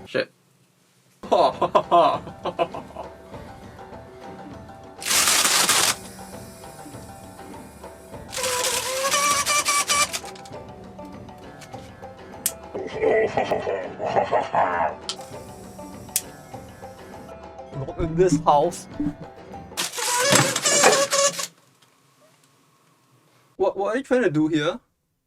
Shit. Not in this house. What are you trying to do here?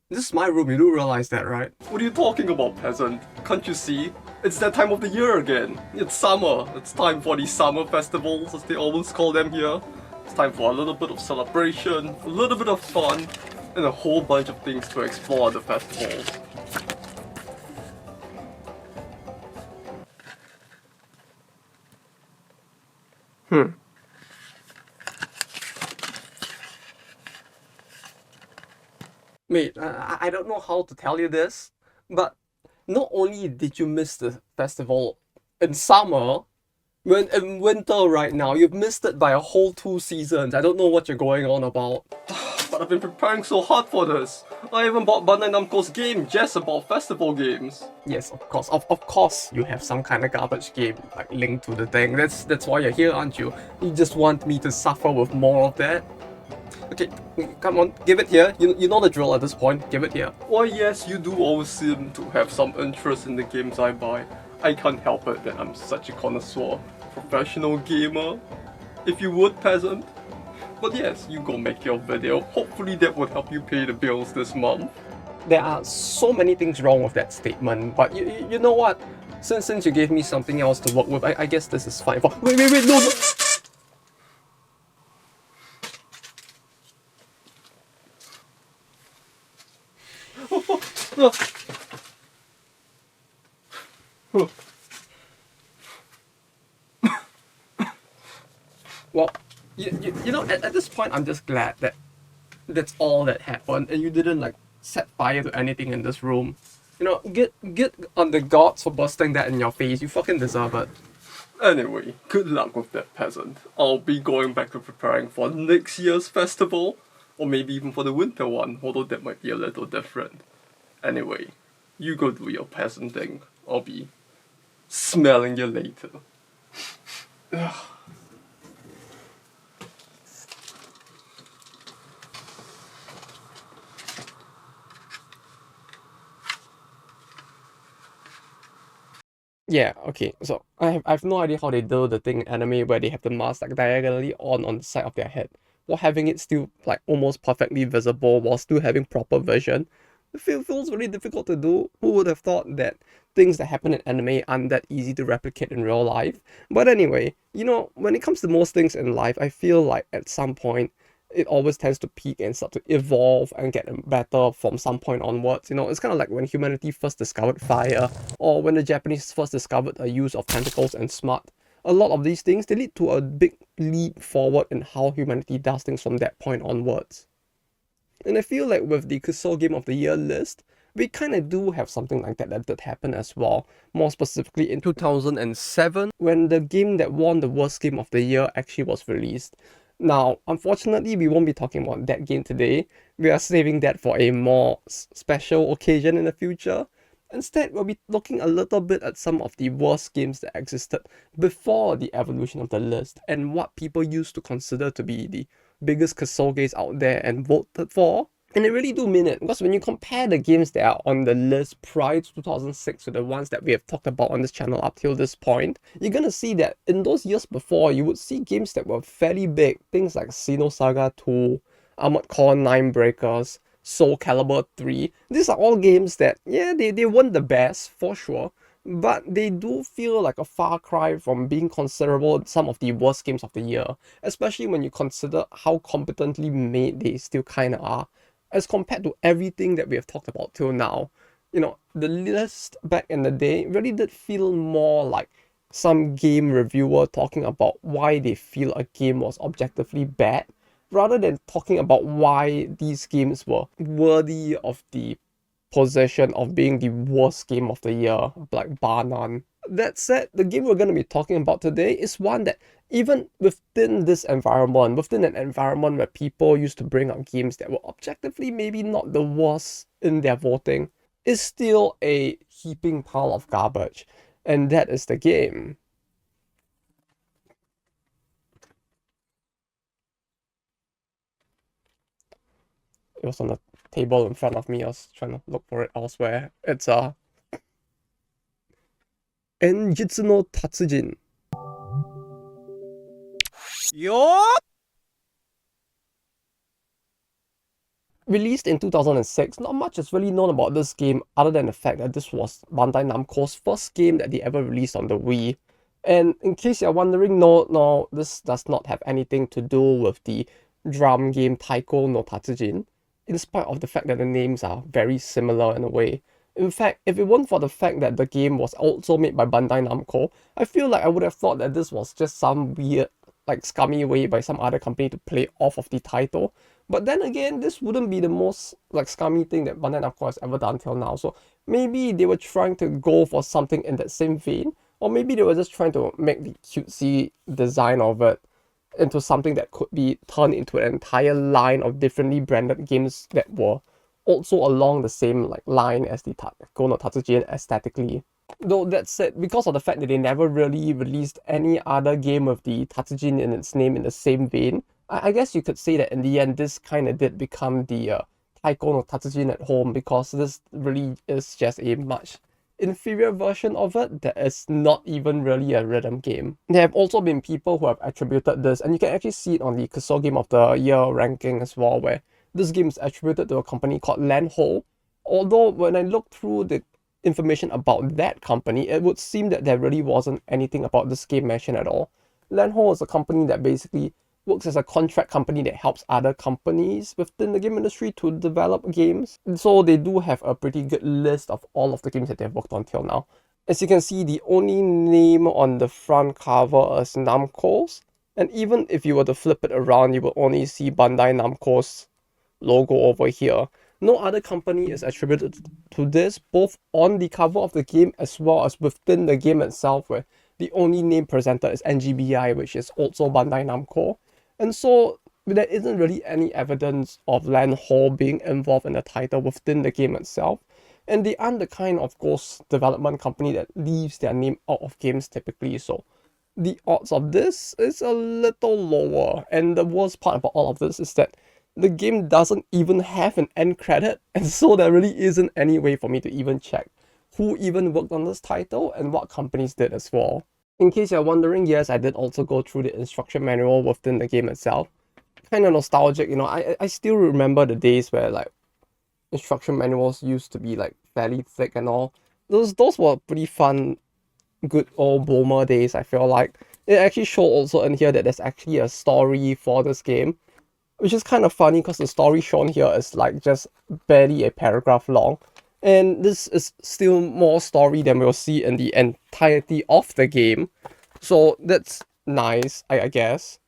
This is my room, you do realize that, right? What are you talking about, peasant? Can't you see? It's that time of the year again. It's summer. It's time for these summer festivals, as they always call them here. It's time for a little bit of celebration, a little bit of fun, and a whole bunch of things to explore at the festivals. Mate, I don't know how to tell you this, but not only did you miss the festival in summer, when in winter right now, you've missed it by a whole 2 seasons. I don't know what you're going on about. But I've been preparing so hard for this. I even bought Bandai Namco's game just about festival games. Yes, of course. Of course you have some kind of garbage game like linked to the thing. That's why you're here, aren't you? You just want me to suffer with more of that? Okay, come on, give it here. You know the drill at this point. Give it here. Why yes, you do always seem to have some interest in the games I buy. I can't help it that I'm such a connoisseur, professional gamer. If you would, peasant. But yes, you go make your video. Hopefully that would help you pay the bills this month. There are so many things wrong with that statement, but you know what? Since you gave me something else to work with, I guess this is fine for— Wait, no! Well, you know, at this point, I'm just glad that that's all that happened, and you didn't like set fire to anything in this room. You know, get on the gods for busting that in your face. You fucking deserve it. Anyway, good luck with that, peasant. I'll be going back to preparing for next year's festival, or maybe even for the winter one, although that might be a little different. Anyway, you go do your peasant thing. I'll be smelling you later. Yeah, okay, so I've no idea how they do the thing in anime where they have the mask like diagonally on the side of their head, while having it still like almost perfectly visible while still having proper vision. It feels really difficult to do. Who would have thought that things that happen in anime aren't that easy to replicate in real life? But anyway, you know, when it comes to most things in life, I feel like at some point it always tends to peak and start to evolve and get better from some point onwards. You know, it's kind of like when humanity first discovered fire, or when the Japanese first discovered the use of tentacles and smart. A lot of these things, they lead to a big leap forward in how humanity does things from that point onwards. And I feel like with the Kusoge Game of the Year list, we kind of do have something like that did happen as well. More specifically in 2007, when the game that won the worst game of the year actually was released. Now, unfortunately, we won't be talking about that game today. We are saving that for a more special occasion in the future. Instead, we'll be looking a little bit at some of the worst games that existed before the evolution of the list and what people used to consider to be the biggest Kusoges out there and voted for. And I really do mean it, because when you compare the games that are on the list prior to 2006 to the ones that we have talked about on this channel up till this point, you're gonna see that in those years before, you would see games that were fairly big, things like Xenosaga 2, Armored Core 9 Breakers, Soul Calibur 3. These are all games that, yeah, they weren't the best, for sure, but they do feel like a far cry from being considerable some of the worst games of the year, especially when you consider how competently made they still kinda are, as compared to everything that we have talked about till now. You know, the list back in the day really did feel more like some game reviewer talking about why they feel a game was objectively bad, rather than talking about why these games were worthy of the possession of being the worst game of the year, like bar none. That said, the game we're going to be talking about today is one that even within this environment, within an environment where people used to bring up games that were objectively maybe not the worst in their voting, is still a heaping pile of garbage. And that is the game. It was on the table in front of me. I was trying to look for it elsewhere. It's Enjitsu no Tatsujin. Yo! Released in 2006, not much is really known about this game other than the fact that this was Bandai Namco's first game that they ever released on the Wii. And in case you're wondering, no, this does not have anything to do with the drum game Taiko no Tatsujin, in spite of the fact that the names are very similar in a way. In fact, if it weren't for the fact that the game was also made by Bandai Namco, I feel like I would have thought that this was just some weird, like scummy way by some other company to play off of the title. But then again, this wouldn't be the most like scummy thing that Bandai Namco has ever done till now. So maybe they were trying to go for something in that same vein, or maybe they were just trying to make the cutesy design of it into something that could be turned into an entire line of differently branded games that were also along the same like line as the Taiko no Tatsujin aesthetically. Though that said, because of the fact that they never really released any other game with the Tatsujin in its name in the same vein, I guess you could say that in the end this kind of did become the Taiko no Tatsujin at home, because this really is just a much inferior version of it that is not even really a rhythm game. There have also been people who have attributed this, and you can actually see it on the Kusoge Game of the Year ranking as well, where this game is attributed to a company called Landho. Although when I looked through the information about that company, it would seem that there really wasn't anything about this game mentioned at all. Landho is a company that basically works as a contract company that helps other companies within the game industry to develop games. So they do have a pretty good list of all of the games that they've worked on till now. As you can see, the only name on the front cover is Namco's, and even if you were to flip it around, you will only see Bandai Namco's logo over here. No other company is attributed to this, both on the cover of the game as well as within the game itself, where the only name presented is NGBI, which is also Bandai Namco. And so there isn't really any evidence of Landho being involved in the title within the game itself. And they aren't the kind of ghost development company that leaves their name out of games typically, so the odds of this is a little lower. And the worst part about all of this is that the game doesn't even have an end credit, and so there really isn't any way for me to even check who even worked on this title and what companies did as well. In case you're wondering, yes, I did also go through the instruction manual within the game itself. Kind of nostalgic, I still remember the days where like instruction manuals used to be like fairly thick and all. Those were pretty fun, good old boomer days, I feel like. It actually showed also in here that there's actually a story for this game, which is kind of funny because the story shown here is like just barely a paragraph long. And this is still more story than we'll see in the entirety of the game. So that's nice, I guess.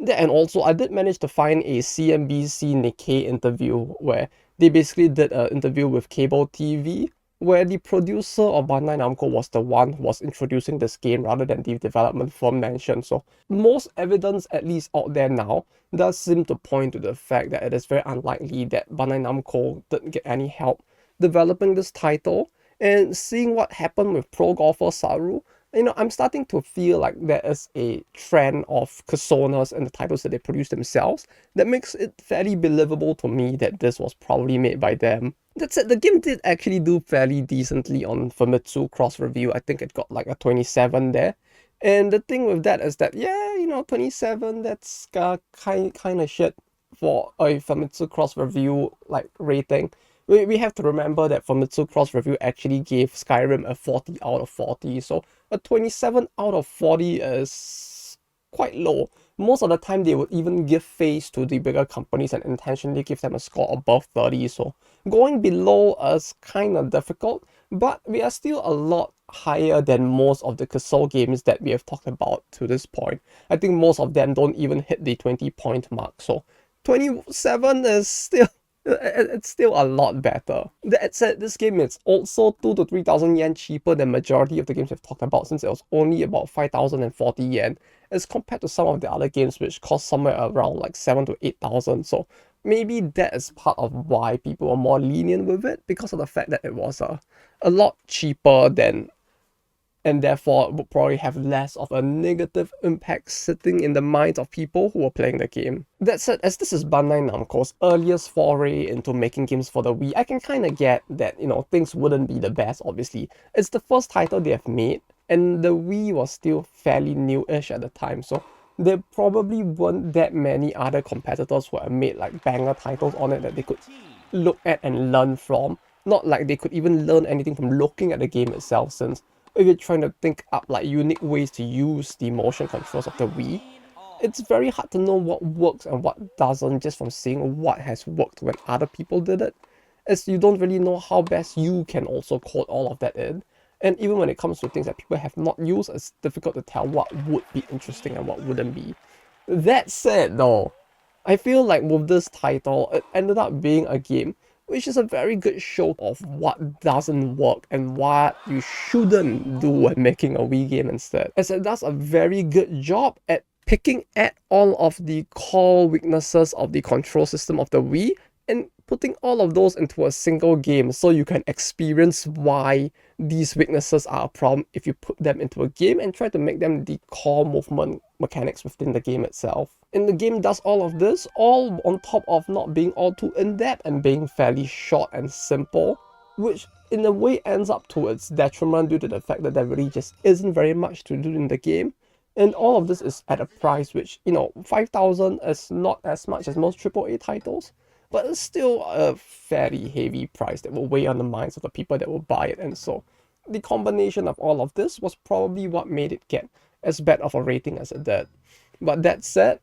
And also, I did manage to find a CNBC Nikkei interview where they basically did an interview with cable TV, where the producer of Bandai Namco was the one who was introducing this game rather than the development firm mentioned. So most evidence, at least out there now, does seem to point to the fact that it is very unlikely that Bandai Namco didn't get any help developing this title. And seeing what happened with Pro Golfer Saru, I'm starting to feel like there is a trend of personas and the titles that they produce themselves that makes it fairly believable to me that this was probably made by them. That said, the game did actually do fairly decently on Famitsu cross review. I think it got like a 27 there. And the thing with that is that, 27, that's kind of shit for a Famitsu cross review like rating. We have to remember that Famitsu cross review actually gave Skyrim a 40 out of 40, so a 27 out of 40 is quite low. Most of the time they would even give face to the bigger companies and intentionally give them a score above 30, so going below is kind of difficult. but we are still a lot higher than most of the Kusoge games that we have talked about to this point. I think most of them don't even hit the 20-point mark, so 27 is still it's still a lot better. That said, this game is also 2 to 3,000 yen cheaper than majority of the games we've talked about, since it was only about 5,040 yen as compared to some of the other games which cost somewhere around like 7 to 8,000. So maybe that is part of why people are more lenient with it, because of the fact that it was a lot cheaper than, and therefore would probably have less of a negative impact sitting in the minds of people who are playing the game. That said, as this is Bandai Namco's earliest foray into making games for the Wii, I can kind of get that, things wouldn't be the best, obviously. It's the first title they have made, and the Wii was still fairly new-ish at the time, so there probably weren't that many other competitors who have made like banger titles on it that they could look at and learn from. Not like they could even learn anything from looking at the game itself, since if you're trying to think up like unique ways to use the motion controls of the Wii, it's very hard to know what works and what doesn't just from seeing what has worked when other people did it, as you don't really know how best you can also code all of that in. And even when it comes to things that people have not used, it's difficult to tell what would be interesting and what wouldn't be. That said though, I feel like with this title, it ended up being a game which is a very good show of what doesn't work and what you shouldn't do when making a Wii game instead, as it does a very good job at picking at all of the core weaknesses of the control system of the Wii and putting all of those into a single game so you can experience why these weaknesses are a problem if you put them into a game and try to make them the core movement mechanics within the game itself. And the game does all of this, all on top of not being all too in-depth and being fairly short and simple, which in a way ends up to its detriment due to the fact that there really just isn't very much to do in the game. And all of this is at a price which, 5,000 is not as much as most AAA titles, but it's still a fairly heavy price that will weigh on the minds of the people that will buy it. And so the combination of all of this was probably what made it get as bad of a rating as it did. But that said,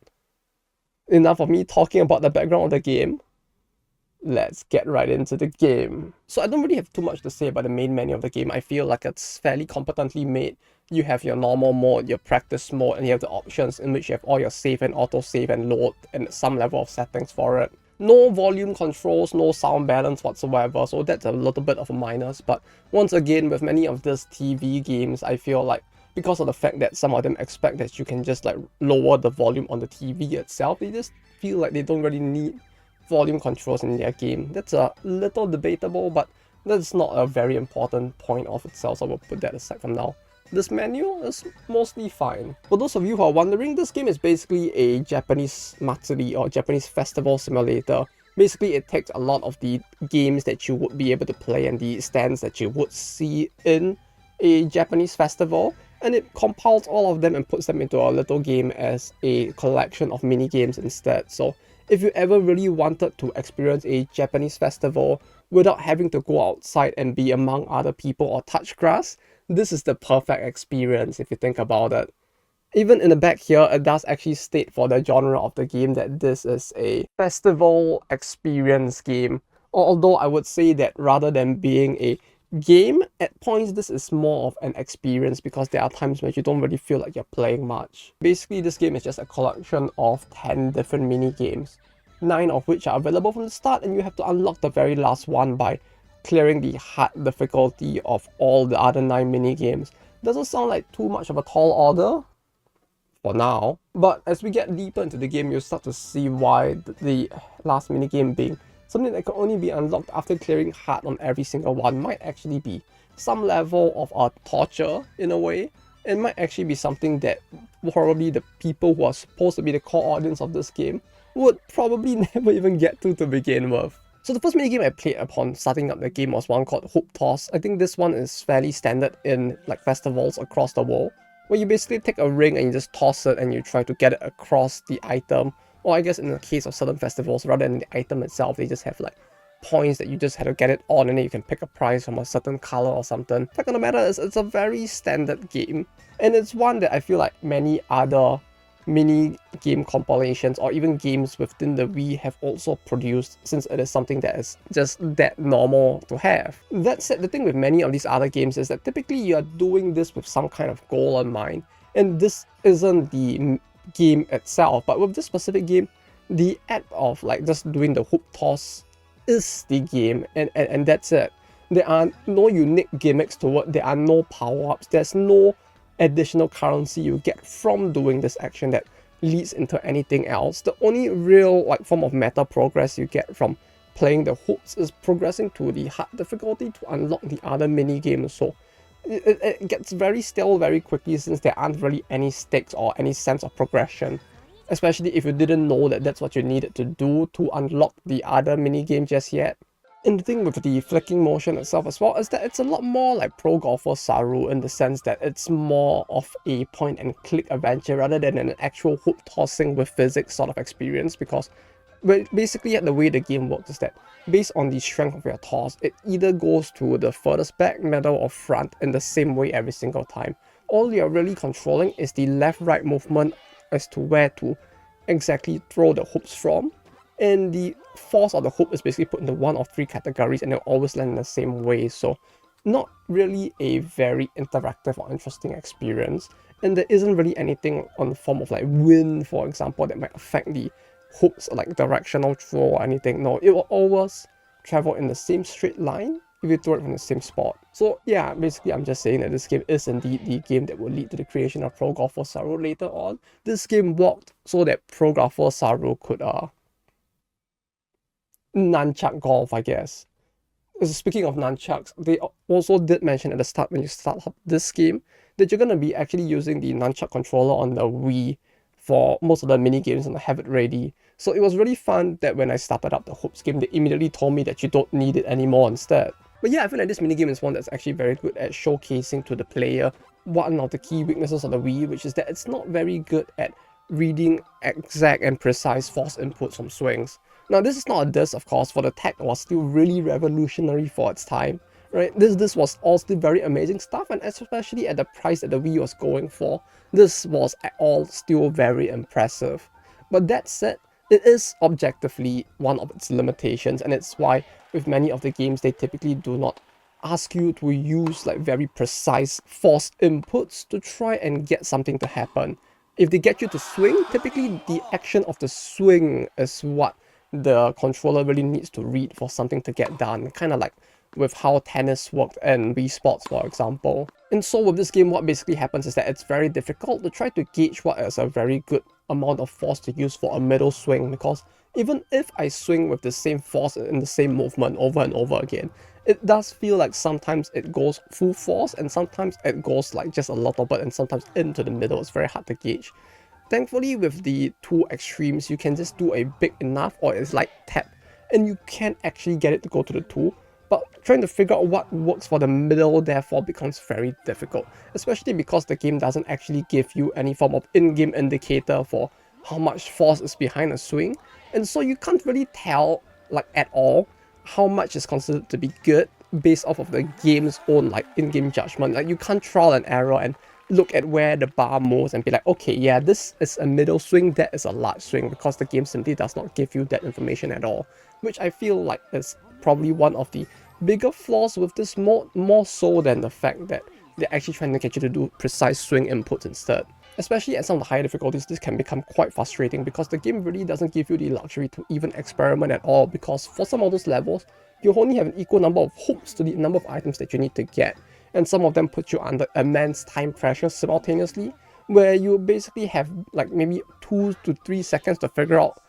enough of me talking about the background of the game. Let's get right into the game. So I don't really have too much to say about the main menu of the game. I feel like it's fairly competently made. You have your normal mode, your practice mode, and you have the options in which you have all your save and auto-save and load and some level of settings for it. No volume controls, no sound balance whatsoever, so that's a little bit of a minus. But once again, with many of these TV games, I feel like because of the fact that some of them expect that you can just like lower the volume on the TV itself, they just feel like they don't really need volume controls in their game. That's a little debatable, but that's not a very important point of itself, so we'll put that aside from now. This menu is mostly fine. For those of you who are wondering, this game is basically a Japanese matsuri or Japanese festival simulator. Basically, it takes a lot of the games that you would be able to play and the stands that you would see in a Japanese festival, and it compiles all of them and puts them into a little game as a collection of mini games instead. So if you ever really wanted to experience a Japanese festival without having to go outside and be among other people or touch grass, this is the perfect experience if you think about it. Even in the back here, it does actually state for the genre of the game that this is a festival experience game. Although I would say that rather than being a game, at points this is more of an experience because there are times when you don't really feel like you're playing much. Basically, this game is just a collection of 10 different mini games, 9 of which are available from the start, and you have to unlock the very last one by clearing the hard difficulty of all the other 9 mini games. Doesn't sound like too much of a tall order for now, but as we get deeper into the game, you'll start to see why the last mini game being something that can only be unlocked after clearing hard on every single one might actually be some level of torture in a way. It might actually be something that probably the people who are supposed to be the core audience of this game would probably never even get to begin with. So the first minigame I played upon starting up the game was one called Hoop Toss. I think this one is fairly standard in like festivals across the world, where you basically take a ring and you just toss it and you try to get it across the item. Or I guess in the case of certain festivals, rather than the item itself, they just have like points that you just have to get it on, and then you can pick a prize from a certain color or something. Fact of the matter is, it's a very standard game, and it's one that I feel like many other mini game compilations or even games within the Wii have also produced, since it is something that is just that normal to have. That said, the thing with many of these other games is that typically you are doing this with some kind of goal in mind, and this isn't the game itself, but with this specific game, the act of like just doing the hoop toss is the game, and that's it. There are no unique gimmicks to it, there are no power-ups, there's no additional currency you get from doing this action that leads into anything else. The only real like form of meta progress you get from playing the hoops is progressing to the hard difficulty to unlock the other mini games. So it gets very stale very quickly, since there aren't really any stakes or any sense of progression, especially if you didn't know that that's what you needed to do to unlock the other mini game just yet. And the thing with the flicking motion itself as well is that it's a lot more like Pro Golfer Saru, in the sense that it's more of a point and click adventure rather than an actual hoop tossing with physics sort of experience, because basically the way the game works is that based on the strength of your toss, it either goes to the furthest back, middle or front in the same way every single time. All you're really controlling is the left-right movement as to where to exactly throw the hoops from. And the force of the hoop is basically put into one of three categories, and they'll always land in the same way. So not really a very interactive or interesting experience. And there isn't really anything on the form of like wind, for example, that might affect the hoops, like directional throw or anything. No, it will always travel in the same straight line if you throw it from the same spot. So yeah, basically I'm just saying that this game is indeed the game that will lead to the creation of Pro Golfer Saru later on. This game worked so that Pro Golfer Saru could nunchuck golf, I guess. Speaking of nunchucks, they also did mention at the start when you start up this game that you're going to be actually using the nunchuck controller on the Wii for most of the mini games and have it ready. So it was really fun that when I started up the hoops game, they immediately told me that you don't need it anymore instead. But yeah, I feel like this minigame is one that's actually very good at showcasing to the player one of the key weaknesses of the Wii, which is that it's not very good at reading exact and precise force inputs from swings. Now this is not a diss, of course, for the tech was still really revolutionary for its time, right? This was all still very amazing stuff, and especially at the price that the Wii was going for, this was all still very impressive. But that said, it is objectively one of its limitations, and it's why with many of the games they typically do not ask you to use like very precise force inputs to try and get something to happen. If they get you to swing, typically the action of the swing is what the controller really needs to read for something to get done, kind of like with how tennis worked in Wii Sports, for example. And so with this game, what basically happens is that it's very difficult to try to gauge what is a very good amount of force to use for a middle swing, because even if I swing with the same force in the same movement over and over again, it does feel like sometimes it goes full force and sometimes it goes like just a little bit and sometimes into the middle. It's very hard to gauge. Thankfully, with the two extremes, you can just do a big enough or it's like tap, and you can actually get it to go to the two. But trying to figure out what works for the middle therefore becomes very difficult, especially because the game doesn't actually give you any form of in-game indicator for how much force is behind a swing, and so you can't really tell like at all how much is considered to be good based off of the game's own like in-game judgment. Like you can't trial and error and look at where the bar moves and be like, okay, yeah, this is a middle swing, that is a large swing, because the game simply does not give you that information at all, which I feel like is probably one of the bigger flaws with this mode, more so than the fact that they're actually trying to get you to do precise swing inputs instead. Especially at some of the higher difficulties, this can become quite frustrating because the game really doesn't give you the luxury to even experiment at all, because for some of those levels, you only have an equal number of hoops to the number of items that you need to get, and some of them put you under immense time pressure simultaneously, where you basically have like maybe 2 to 3 seconds to figure out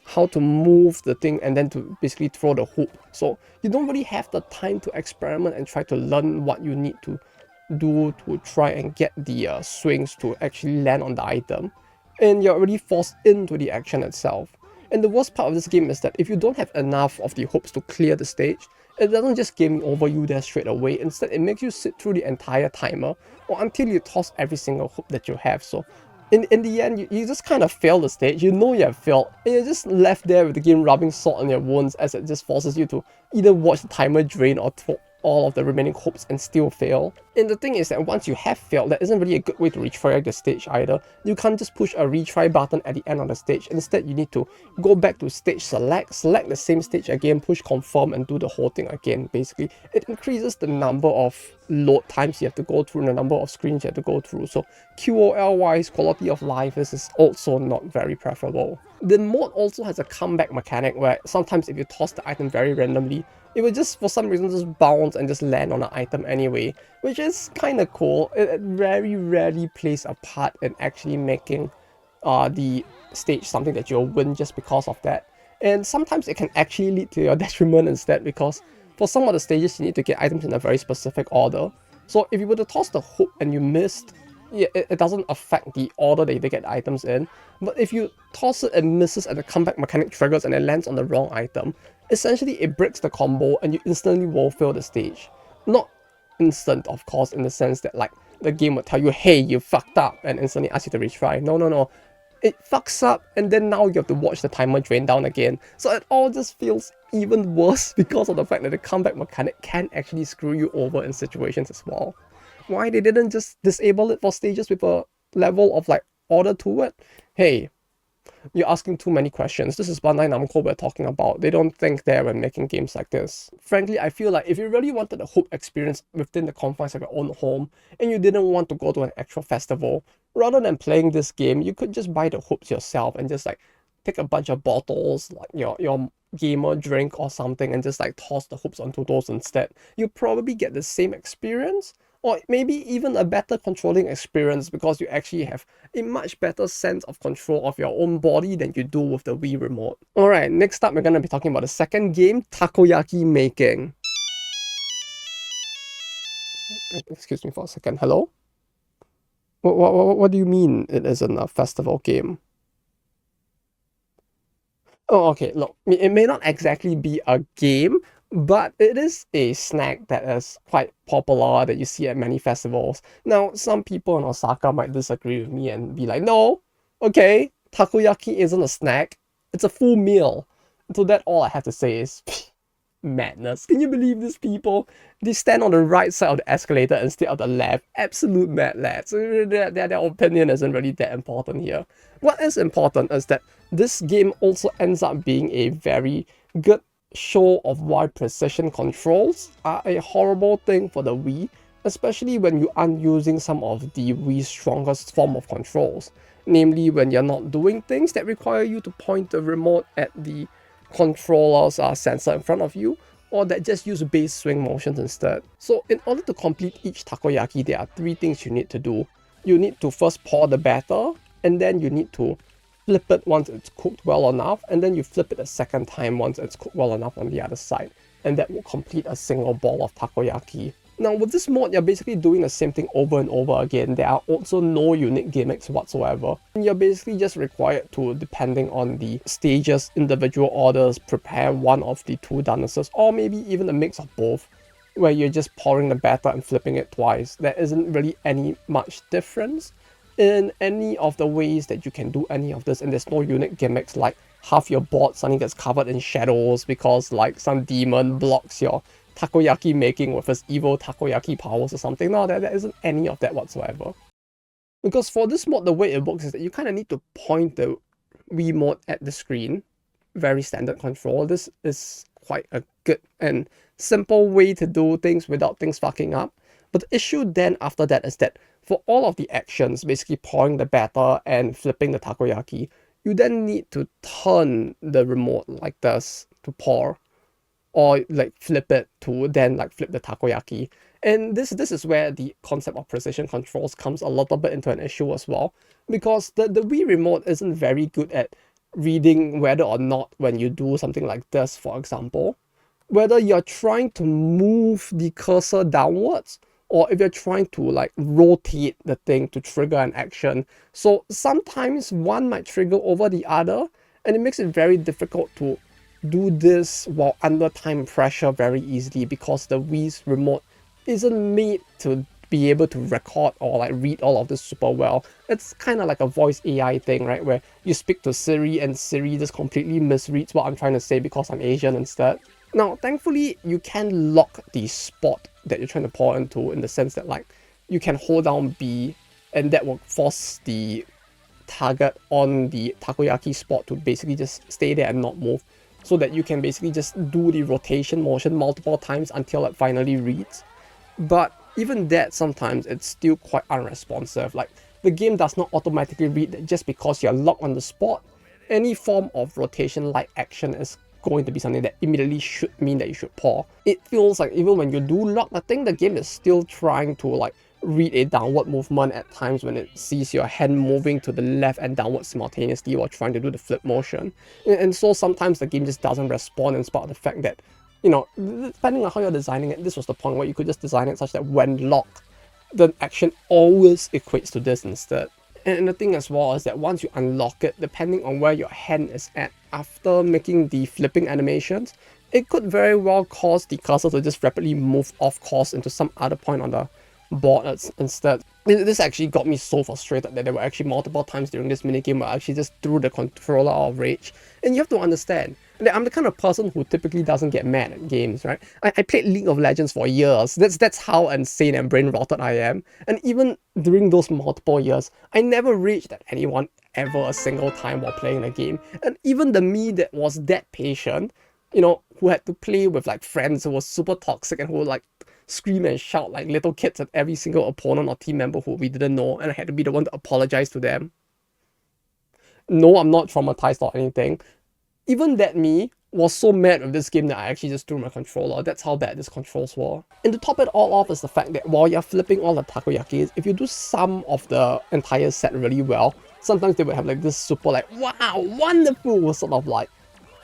how to move the thing and then to basically throw the hoop. So you don't really have the time to experiment and try to learn what you need to do to try and get the swings to actually land on the item, and you're already forced into the action itself. And the worst part of this game is that if you don't have enough of the hoops to clear the stage, it doesn't just game over you there straight away. Instead, it makes you sit through the entire timer or until you toss every single hoop that you have. So in the end, you just kind of fail the stage, you know you have failed, and you're just left there with the game rubbing salt on your wounds as it just forces you to either watch the timer drain or all of the remaining hopes and still fail. And the thing is that once you have failed, that isn't really a good way to retry the stage either. You can't just push a retry button at the end of the stage. Instead, you need to go back to stage select the same stage again, push confirm, and do the whole thing again, basically. It increases the number of load times you have to go through and the number of screens you have to go through. So QOL-wise, quality of life, this is also not very preferable. The mode also has a comeback mechanic where sometimes if you toss the item very randomly, it will just, for some reason, just bounce and just land on an item anyway, which is kind of cool. It very rarely plays a part in actually making the stage something that you'll win just because of that. And sometimes it can actually lead to your detriment instead, because for some of the stages you need to get items in a very specific order. So if you were to toss the hook and you missed, yeah, it doesn't affect the order that you get items in. But if you toss it and misses and the comeback mechanic triggers and it lands on the wrong item, essentially it breaks the combo and you instantly will fail the stage. Not instant, of course, in the sense that like the game would tell you, hey, you fucked up, and instantly ask you to retry. No. It fucks up and then now you have to watch the timer drain down again. So it all just feels even worse because of the fact that the comeback mechanic can actually screw you over in situations as well. Why they didn't just disable it for stages with a level of like order to it? Hey, you're asking too many questions. This is Bandai Namco we're talking about. They don't think there when making games like this. Frankly, I feel like if you really wanted a hoop experience within the confines of your own home and you didn't want to go to an actual festival, rather than playing this game, you could just buy the hoops yourself and just like take a bunch of bottles, like your gamer drink or something, and just like toss the hoops onto those instead. You probably get the same experience, or maybe even a better controlling experience, because you actually have a much better sense of control of your own body than you do with the Wii remote. Alright, next up we're going to be talking about the second game, Takoyaki making. Excuse me for a second, hello? What do you mean it isn't a festival game? Oh, okay, look, it may not exactly be a game, but it is a snack that is quite popular that you see at many festivals. Now, some people in Osaka might disagree with me and be like, no, okay, takoyaki isn't a snack, it's a full meal. So that all I have to say is madness. Can you believe these people? They stand on the right side of the escalator instead of the left. Absolute mad lads. Their opinion isn't really that important here. What is important is that this game also ends up being a very good show of why precision controls are a horrible thing for the Wii, especially when you aren't using some of the Wii's strongest form of controls. Namely, when you're not doing things that require you to point the remote at the controller's sensor in front of you, or that just use base swing motions instead. So in order to complete each takoyaki, there are three things you need to do. You need to first pour the batter, and then you need to flip it once it's cooked well enough, and then you flip it a second time once it's cooked well enough on the other side, and that will complete a single ball of takoyaki. Now with this mode, you're basically doing the same thing over and over again. There are also no unique gimmicks whatsoever. You're basically just required to, depending on the stage's individual orders, prepare one of the two donuses, or maybe even a mix of both, where you're just pouring the batter and flipping it twice. There isn't really any much difference in any of the ways that you can do any of this, and there's no unique gimmicks like half your board suddenly gets covered in shadows because like some demon blocks your takoyaki making with his evil takoyaki powers or something. No, there isn't any of that whatsoever. Because for this mode, the way it works is that you kind of need to point the Wiimote at the screen. Very standard control. This is quite a good and simple way to do things without things fucking up. But the issue then after that is that for all of the actions, basically pouring the batter and flipping the takoyaki, you then need to turn the remote like this to pour, or like flip it to then like flip the takoyaki. And this is where the concept of precision controls comes a little bit into an issue as well, because the Wii remote isn't very good at reading whether or not when you do something like this, for example, whether you're trying to move the cursor downwards or if you're trying to like rotate the thing to trigger an action. So sometimes one might trigger over the other, and it makes it very difficult to do this while under time pressure very easily, because the Wii's remote isn't made to be able to record or like read all of this super well. It's kind of like a voice AI thing, right, where you speak to Siri and Siri just completely misreads what I'm trying to say because I'm Asian instead. Now, thankfully, you can lock the spot that you're trying to pour into, in the sense that like you can hold down B, and that will force the target on the takoyaki spot to basically just stay there and not move, so that you can basically just do the rotation motion multiple times until it finally reads. But even that, sometimes it's still quite unresponsive. Like, the game does not automatically read that just because you're locked on the spot, any form of rotation like action is going to be something that immediately should mean that you should pour. It feels like even when you do lock, I think the game is still trying to like read a downward movement at times when it sees your hand moving to the left and downward simultaneously while trying to do the flip motion. And so sometimes the game just doesn't respond, in spite of the fact that, you know, depending on how you're designing it, this was the point where you could just design it such that when locked, the action always equates to this instead. And the thing as well is that once you unlock it, depending on where your hand is at after making the flipping animations, it could very well cause the cursor to just rapidly move off course into some other point on the board instead. This actually got me so frustrated that there were actually multiple times during this minigame where I actually just threw the controller out of rage. And you have to understand that I'm the kind of person who typically doesn't get mad at games, right? I played League of Legends for years. That's how insane and brain rotted I am. And even during those multiple years, I never raged at anyone ever a single time while playing the game. And even the me that was that patient, you know, who had to play with like friends who were super toxic and who would like scream and shout like little kids at every single opponent or team member who we didn't know, and I had to be the one to apologize to them. No, I'm not traumatized or anything. Even that me was so mad with this game that I actually just threw my controller. That's how bad these controls were. And to top it all off is the fact that while you're flipping all the takoyakis, if you do some of the entire set really well, sometimes they would have like this super like, wow, wonderful sort of like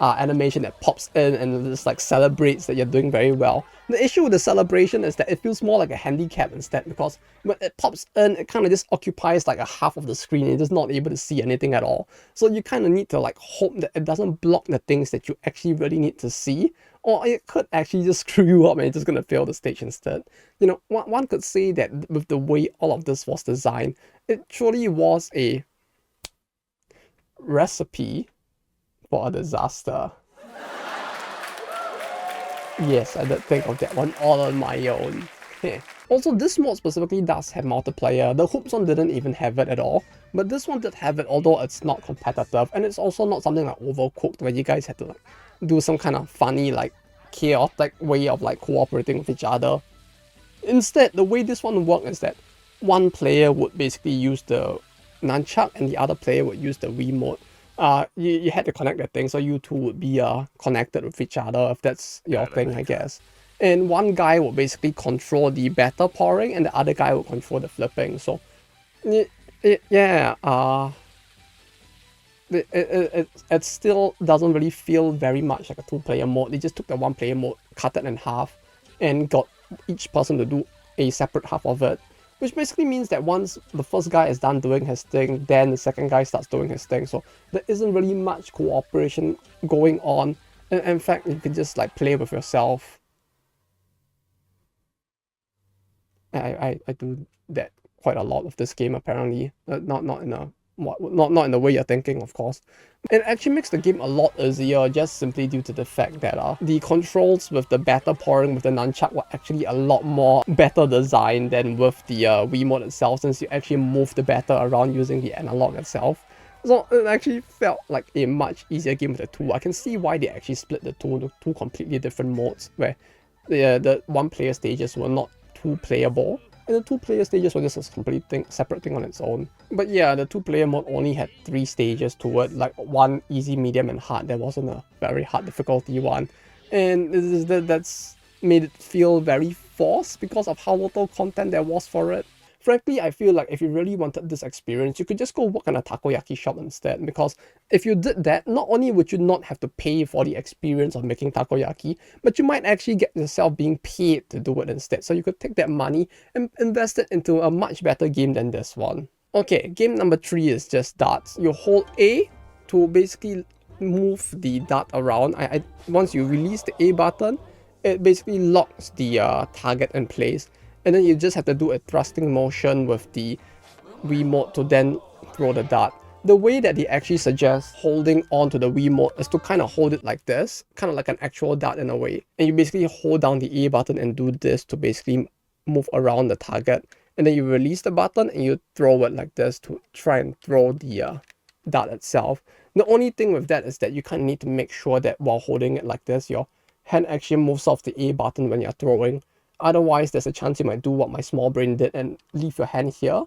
animation that pops in and just like celebrates that you're doing very well. The issue with the celebration is that it feels more like a handicap instead, because when it pops in, it kind of just occupies like a half of the screen and you're just not able to see anything at all. So you kind of need to like hope that it doesn't block the things that you actually really need to see, or it could actually just screw you up and you're just going to fail the stage instead. You know, one could say that with the way all of this was designed, it truly was a recipe for a disaster. Yes, I did think of that one all on my own. Also, this mod specifically does have multiplayer. The Hoops one didn't even have it at all, but this one did have it, although it's not competitive, and it's also not something like Overcooked where you guys had to like do some kind of funny like chaotic way of like cooperating with each other. Instead, the way this one worked is that one player would basically use the nunchuck and the other player would use the Wiimote. You had to connect that thing, so you two would be connected with each other, if that's your thing, I guess. And one guy would basically control the batter pouring, and the other guy would control the flipping. So, yeah, it still doesn't really feel very much like a two-player mode. They just took the one-player mode, cut it in half, and got each person to do a separate half of it. Which basically means that once the first guy is done doing his thing, then the second guy starts doing his thing. So there isn't really much cooperation going on. And in fact, you can just like play with yourself. I do that quite a lot of this game apparently. Not in a not in the way you're thinking, of course. It actually makes the game a lot easier just simply due to the fact that the controls with the batter pouring with the nunchuck were actually a lot more better designed than with the Wiimote itself, since you actually move the batter around using the analog itself. So it actually felt like a much easier game with the two. I can see why they actually split the two into two completely different modes, where the one-player stages were not too playable, and the two-player stages were just a complete separate thing on its own. But yeah, the two-player mode only had 3 stages to it, like one easy, medium, and hard. There wasn't a very hard difficulty one. And that's made it feel very forced because of how little content there was for it. Frankly, I feel like if you really wanted this experience, you could just go work in a takoyaki shop instead, because if you did that, not only would you not have to pay for the experience of making takoyaki, but you might actually get yourself being paid to do it instead. So you could take that money and invest it into a much better game than this one. Okay, game number 3 is just darts. You hold A to basically move the dart around. Once you release the A button, it basically locks the target in place. And then you just have to do a thrusting motion with the Wiimote to then throw the dart. The way that they actually suggest holding on to the Wiimote is to kind of hold it like this, kind of like an actual dart in a way. And you basically hold down the A button and do this to basically move around the target. And then you release the button and you throw it like this to try and throw the dart itself. The only thing with that is that you kind of need to make sure that while holding it like this, your hand actually moves off the A button when you're throwing. Otherwise, there's a chance you might do what my small brain did and leave your hand here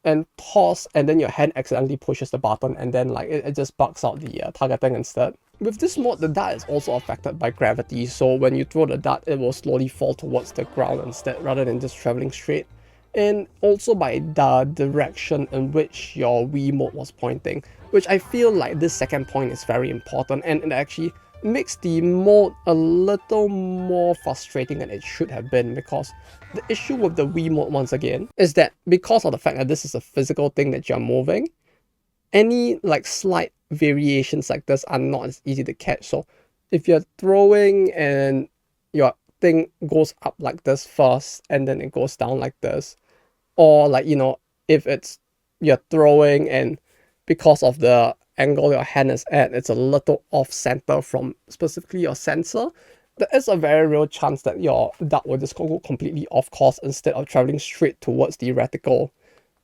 and toss, and then your hand accidentally pushes the button, and then like it just bugs out the targeting instead. With this mode, the dart is also affected by gravity, so when you throw the dart, it will slowly fall towards the ground instead, rather than just traveling straight. And also by the direction in which your Wiimote was pointing, which I feel like this second point is very important, and it actually makes the mode a little more frustrating than it should have been, because the issue with the Wiimote once again is that because of the fact that this is a physical thing that you're moving, any like slight variations like this are not as easy to catch. So if you're throwing and your thing goes up like this first and then it goes down like this, or like, you know, if it's you're throwing and because of the angle your hand is at, it's a little off center from specifically your sensor, there is a very real chance that your dart will just go completely off course instead of traveling straight towards the reticle.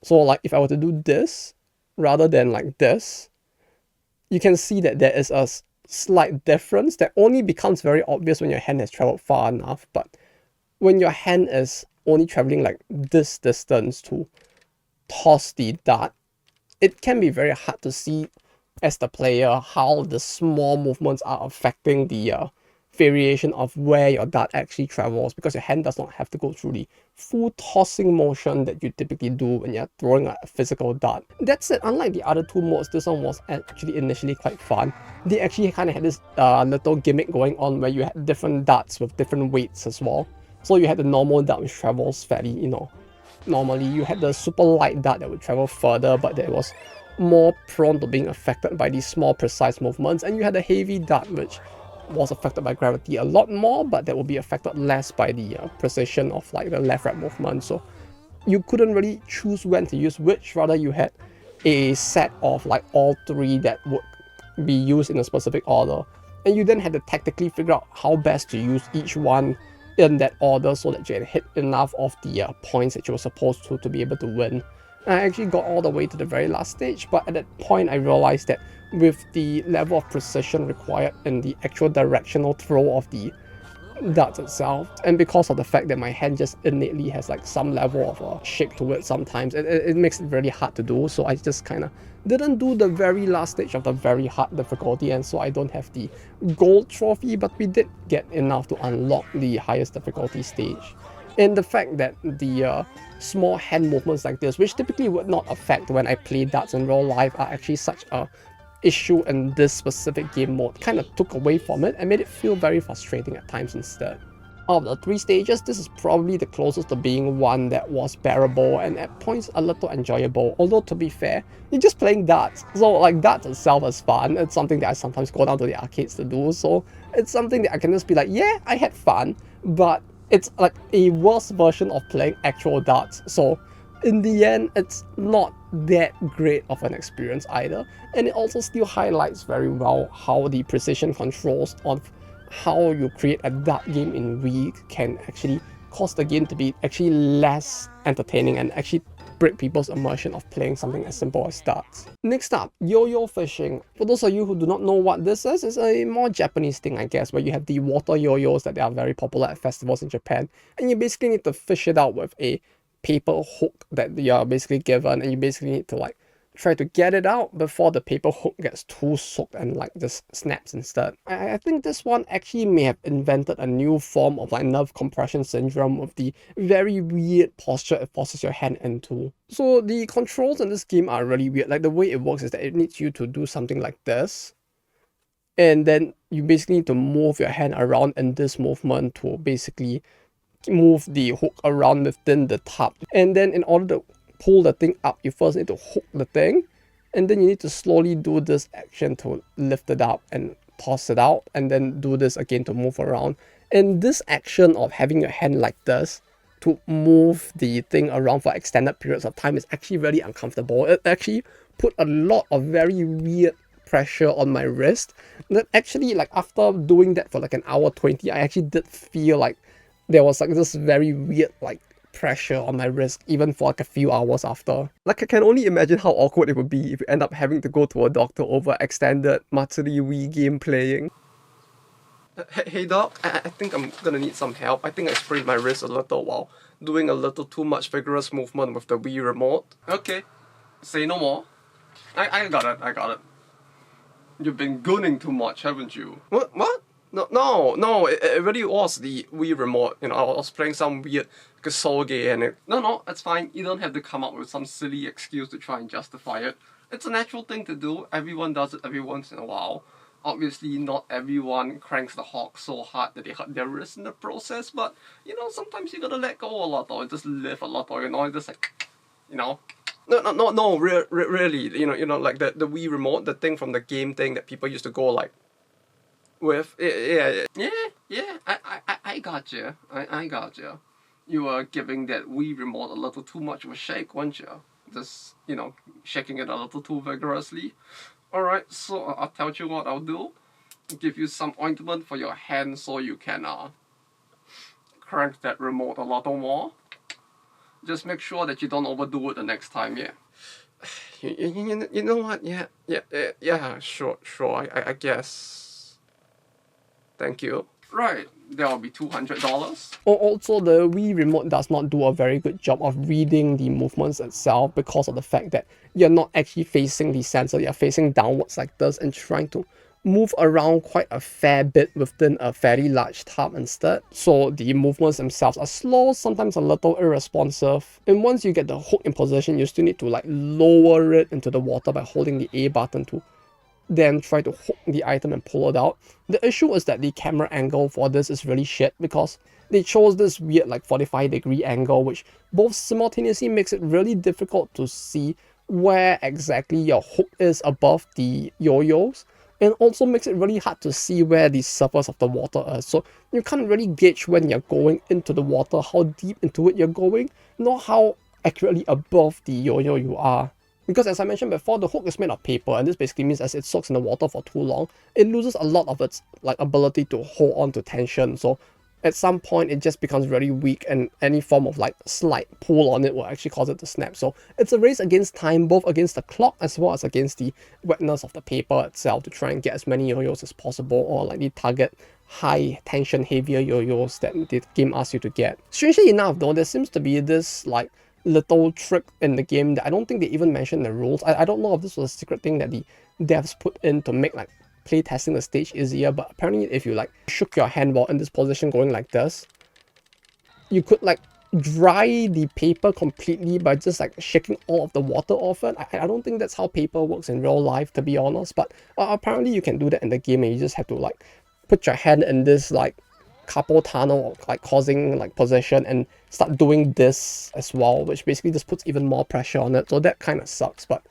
So like if I were to do this rather than like this, you can see that there is a slight difference that only becomes very obvious when your hand has traveled far enough. But when your hand is only traveling like this distance to toss the dart, it can be very hard to see as the player how the small movements are affecting the variation of where your dart actually travels, because your hand does not have to go through the full tossing motion that you typically do when you're throwing a physical dart. That said, unlike the other two modes, this one was actually initially quite fun. They actually kind of had this little gimmick going on where you had different darts with different weights as well. So you had the normal dart which travels fairly, you know, normally. You had the super light dart that would travel further, but that was more prone to being affected by these small precise movements, and you had the heavy dart which was affected by gravity a lot more, but that will be affected less by the precision of like the left right movement. So you couldn't really choose when to use which, rather you had a set of like all three that would be used in a specific order, and you then had to tactically figure out how best to use each one in that order so that you had hit enough of the points that you were supposed to be able to win. I actually got all the way to the very last stage, but at that point I realized that with the level of precision required in the actual directional throw of the darts itself, and because of the fact that my hand just innately has like some level of shake to it sometimes, it makes it really hard to do. So I just kind of didn't do the very last stage of the very hard difficulty, and so I don't have the gold trophy, but we did get enough to unlock the highest difficulty stage. And the fact that the small hand movements like this, which typically would not affect when I play darts in real life, are actually such a issue in this specific game mode, kind of took away from it and made it feel very frustrating at times instead. Out of the three stages, this is probably the closest to being one that was bearable and at points a little enjoyable, although to be fair, you're just playing darts, so like darts itself is fun. It's something that I sometimes go down to the arcades to do, so it's something that I can just be like, yeah, I had fun, but it's like a worse version of playing actual darts. So in the end, it's not that great of an experience either, and it also still highlights very well how the precision controls on how you create a dart game in Wii can actually cause the game to be actually less entertaining and actually break people's immersion of playing something as simple as darts. Next up, yo-yo fishing. For those of you who do not know what this is, it's a more Japanese thing, I guess, where you have the water yo-yos that are very popular at festivals in Japan, and you basically need to fish it out with a paper hook that you're basically given, and you basically need to like try to get it out before the paper hook gets too soaked and like just snaps instead. I think this one actually may have invented a new form of like nerve compression syndrome with the very weird posture it forces your hand into. So the controls in this game are really weird. Like the way it works is that it needs you to do something like this, and then you basically need to move your hand around in this movement to basically move the hook around within the tub. And then in order to pull the thing up, you first need to hook the thing, and then you need to slowly do this action to lift it up and toss it out, and then do this again to move around. And this action of having your hand like this to move the thing around for extended periods of time is actually really uncomfortable. It actually put a lot of very weird pressure on my wrist. That actually, like, after doing that for like an hour 20, I actually did feel like there was like this very weird like pressure on my wrist even for like a few hours after. Like, I can only imagine how awkward it would be if you end up having to go to a doctor over extended Matsuri Wii game playing. Hey doc, I think I'm gonna need some help. I think I sprained my wrist a little while doing a little too much vigorous movement with the Wii remote. Okay, say no more. I got it. You've been gooning too much, haven't you? What? No, it really was the Wii remote. You know, I was playing some weird Kusoge and it... No, it's fine. You don't have to come up with some silly excuse to try and justify it. It's a natural thing to do. Everyone does it every once in a while. Obviously, not everyone cranks the hawk so hard that they hurt their wrist in the process, but, you know, sometimes you gotta let go a lot or just live a lot or, you know, just like, you know. No, really, you know, like the Wii remote, the thing from the game thing that people used to go like with. Yeah, I got you. I got you. You were giving that Wii remote a little too much of a shake, weren't you? Just, you know, shaking it a little too vigorously. Alright, so I'll tell you what I'll do. Give you some ointment for your hand so you can crank that remote a little more. Just make sure that you don't overdo it the next time, yeah. You know what? Yeah, sure, I guess. Thank you. Right, that'll be $200. Also, the Wii remote does not do a very good job of reading the movements itself because of the fact that you're not actually facing the sensor, you're facing downwards like this and trying to move around quite a fair bit within a fairly large tub instead. So the movements themselves are slow, sometimes a little irresponsive. And once you get the hook in position, you still need to like lower it into the water by holding the A button to then try to hook the item and pull it out. The issue is that the camera angle for this is really shit because they chose this weird like 45-degree angle, which both simultaneously makes it really difficult to see where exactly your hook is above the yo-yos, and also makes it really hard to see where the surface of the water is. So you can't really gauge when you're going into the water, how deep into it you're going, nor how accurately above the yo-yo you are. Because as I mentioned before, the hook is made of paper, and this basically means as it soaks in the water for too long, it loses a lot of its like ability to hold on to tension. So at some point it just becomes very weak, and any form of like slight pull on it will actually cause it to snap. So it's a race against time, both against the clock as well as against the wetness of the paper itself, to try and get as many yo-yos as possible, or like the target high tension heavier yo-yos that the game asks you to get. Strangely enough though, there seems to be this like little trick in the game that I don't think they even mentioned in the rules. I don't know if this was a secret thing that the devs put in to make like playtesting the stage easier, but apparently if you like shook your hand while in this position going like this, you could like dry the paper completely by just like shaking all of the water off it. I don't think that's how paper works in real life, to be honest, but apparently you can do that in the game, and you just have to like put your hand in this like carpal tunnel like causing like position and start doing this as well, which basically just puts even more pressure on it. So that kind of sucks, but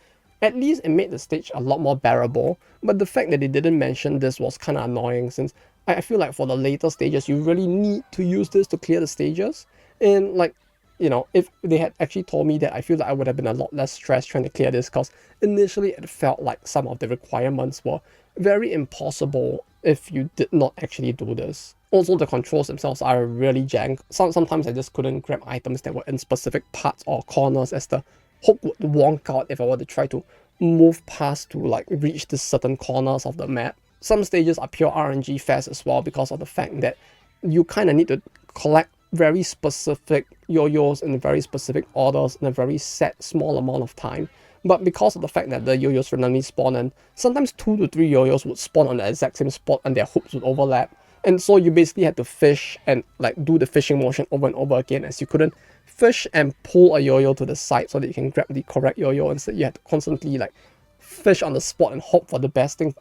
at least it made the stage a lot more bearable. But the fact that they didn't mention this was kind of annoying, since I feel like for the later stages you really need to use this to clear the stages. And like, you know, if they had actually told me that, I feel like I would have been a lot less stressed trying to clear this, because initially it felt like some of the requirements were very impossible if you did not actually do this. Also, the controls themselves are really jank. Sometimes I just couldn't grab items that were in specific parts or corners, as the hook would wonk out if I were to try to move past to like reach the certain corners of the map. Some stages are pure RNG fest as well, because of the fact that you kind of need to collect very specific yo-yos in very specific orders in a very set small amount of time. But because of the fact that the yo-yos randomly spawn, and sometimes 2 to 3 yo-yos would spawn on the exact same spot and their hooks would overlap, and so you basically had to fish and like do the fishing motion over and over again, as you couldn't fish and pull a yo-yo to the side so that you can grab the correct yo-yo. Instead you had to constantly like fish on the spot and hope for the best thing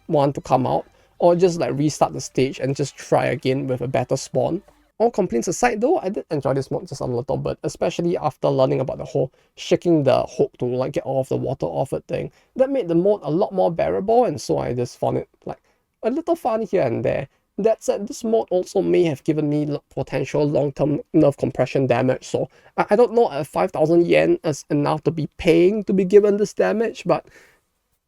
one to come out, or just like restart the stage and just try again with a better spawn. All complaints aside though, I did enjoy this mode just a little bit, especially after learning about the whole shaking the hook to like get all of the water off it thing. That made the mode a lot more bearable, and so I just found it like a little fun here and there. That said, this mod also may have given me potential long-term nerve compression damage, so I don't know if 5,000 yen is enough to be paying to be given this damage, but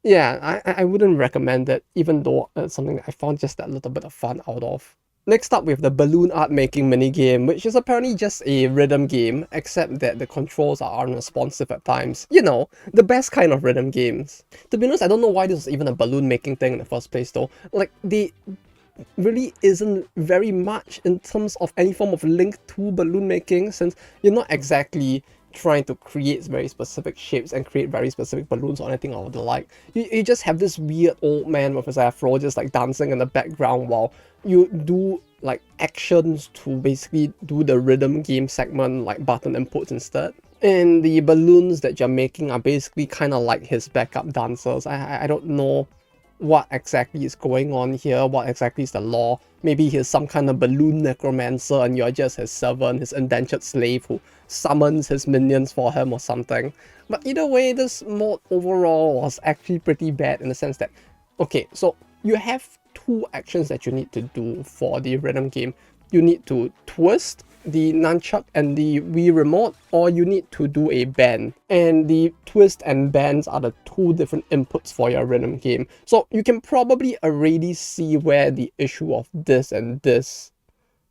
yeah, I wouldn't recommend it, even though it's something that I found just that little bit of fun out of. Next up, we have the balloon art making minigame, which is apparently just a rhythm game, except that the controls are unresponsive at times. You know, the best kind of rhythm games. To be honest, I don't know why this was even a balloon making thing in the first place though. Like, they really isn't very much in terms of any form of link to balloon making, since you're not exactly trying to create very specific shapes and create very specific balloons or anything of the like. You just have this weird old man with his afro just like dancing in the background while you do like actions to basically do the rhythm game segment like button inputs instead. And the balloons that you're making are basically kind of like his backup dancers. I don't know what exactly is going on here, what exactly is the law. Maybe he's some kind of balloon necromancer and you're just his servant, his indentured slave who summons his minions for him or something. But either way, this mod overall was actually pretty bad in the sense that, okay, so you have two actions that you need to do for the rhythm game. You need to twist the nunchuck and the Wii remote, or you need to do a bend. And the twist and bends are the two different inputs for your rhythm game. So you can probably already see where the issue of this and this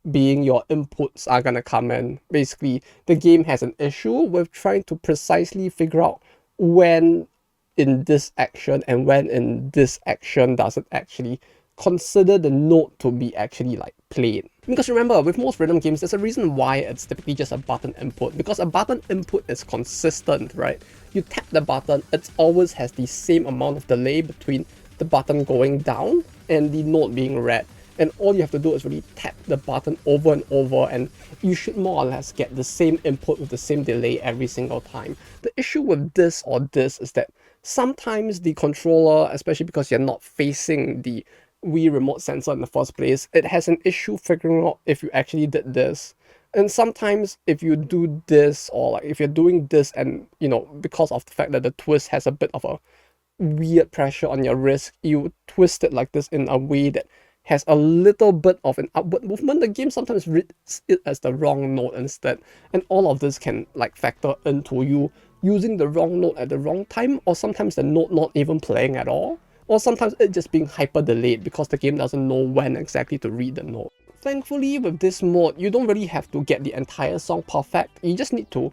being your inputs are gonna come in. Basically, the game has an issue with trying to precisely figure out when in this action and when in this action does it actually consider the note to be actually like played. Because remember, with most rhythm games, there's a reason why it's typically just a button input, because a button input is consistent, right? You tap the button, it always has the same amount of delay between the button going down and the note being read. And all you have to do is really tap the button over and over, and you should more or less get the same input with the same delay every single time. The issue with this or this is that sometimes the controller, especially because you're not facing the Wii remote sensor in the first place, it has an issue figuring out if you actually did this. And sometimes if you do this, or like if you're doing this and, you know, because of the fact that the twist has a bit of a weird pressure on your wrist, you twist it like this in a way that has a little bit of an upward movement, the game sometimes reads it as the wrong note instead. And all of this can like factor into you using the wrong note at the wrong time, or sometimes the note not even playing at all. Or sometimes it just being hyper delayed because the game doesn't know when exactly to read the note. Thankfully, with this mode, you don't really have to get the entire song perfect. You just need to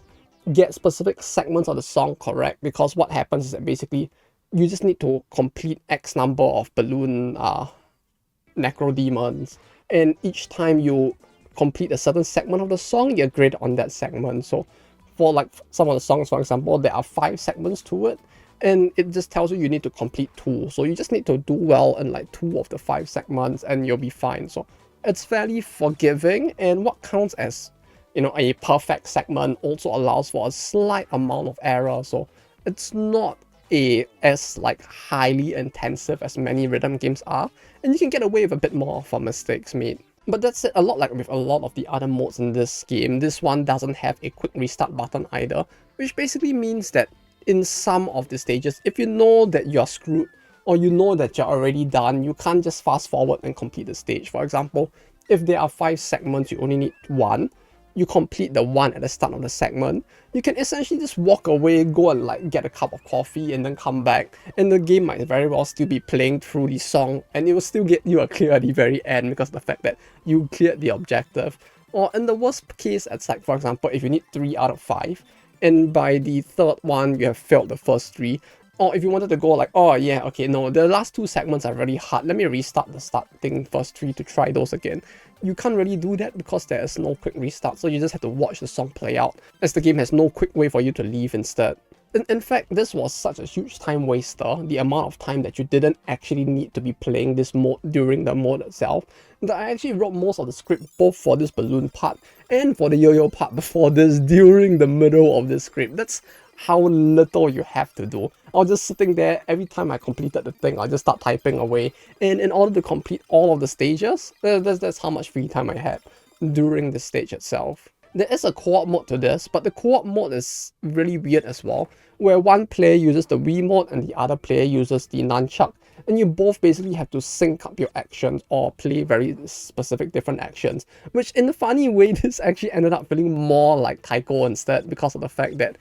get specific segments of the song correct, because what happens is that basically you just need to complete X number of balloon necro demons, and each time you complete a certain segment of the song, you're graded on that segment. So for like some of the songs, for example, there are 5 segments to it, and it just tells you need to complete 2. So you just need to do well in like 2 of the 5 segments and you'll be fine. So it's fairly forgiving, and what counts as, you know, a perfect segment also allows for a slight amount of error. So it's not as like highly intensive as many rhythm games are, and you can get away with a bit more for mistakes made. But that's it, a lot like with a lot of the other modes in this game, this one doesn't have a quick restart button either, which basically means that in some of the stages, if you know that you're screwed, or you know that you're already done, you can't just fast forward and complete the stage. For example, if there are 5 segments, you only need 1, you complete the 1 at the start of the segment, you can essentially just walk away, go and like get a cup of coffee and then come back, and the game might very well still be playing through the song, and it will still get you a clear at the very end because of the fact that you cleared the objective. Or in the worst case, it's like, for example, if you need 3 out of 5, and by the 3rd one you have failed the first 3, or if you wanted to go like, oh yeah, okay, no, the last 2 segments are really hard, let me restart the starting first 3 to try those again. You can't really do that because there is no quick restart, so you just have to watch the song play out, as the game has no quick way for you to leave instead. In fact, this was such a huge time waster, the amount of time that you didn't actually need to be playing this mode during the mode itself, that I actually wrote most of the script both for this balloon part and for the yo-yo part before this during the middle of this script. That's how little you have to do. I was just sitting there, every time I completed the thing, I'll just start typing away, and in order to complete all of the stages, that's how much free time I had during the stage itself. There is a co-op mode to this, but the co-op mode is really weird as well, where one player uses the Wii mode and the other player uses the nunchuck. and you both basically have to sync up your actions or play very specific different actions, which in a funny way, this actually ended up feeling more like Taiko instead, because of the fact that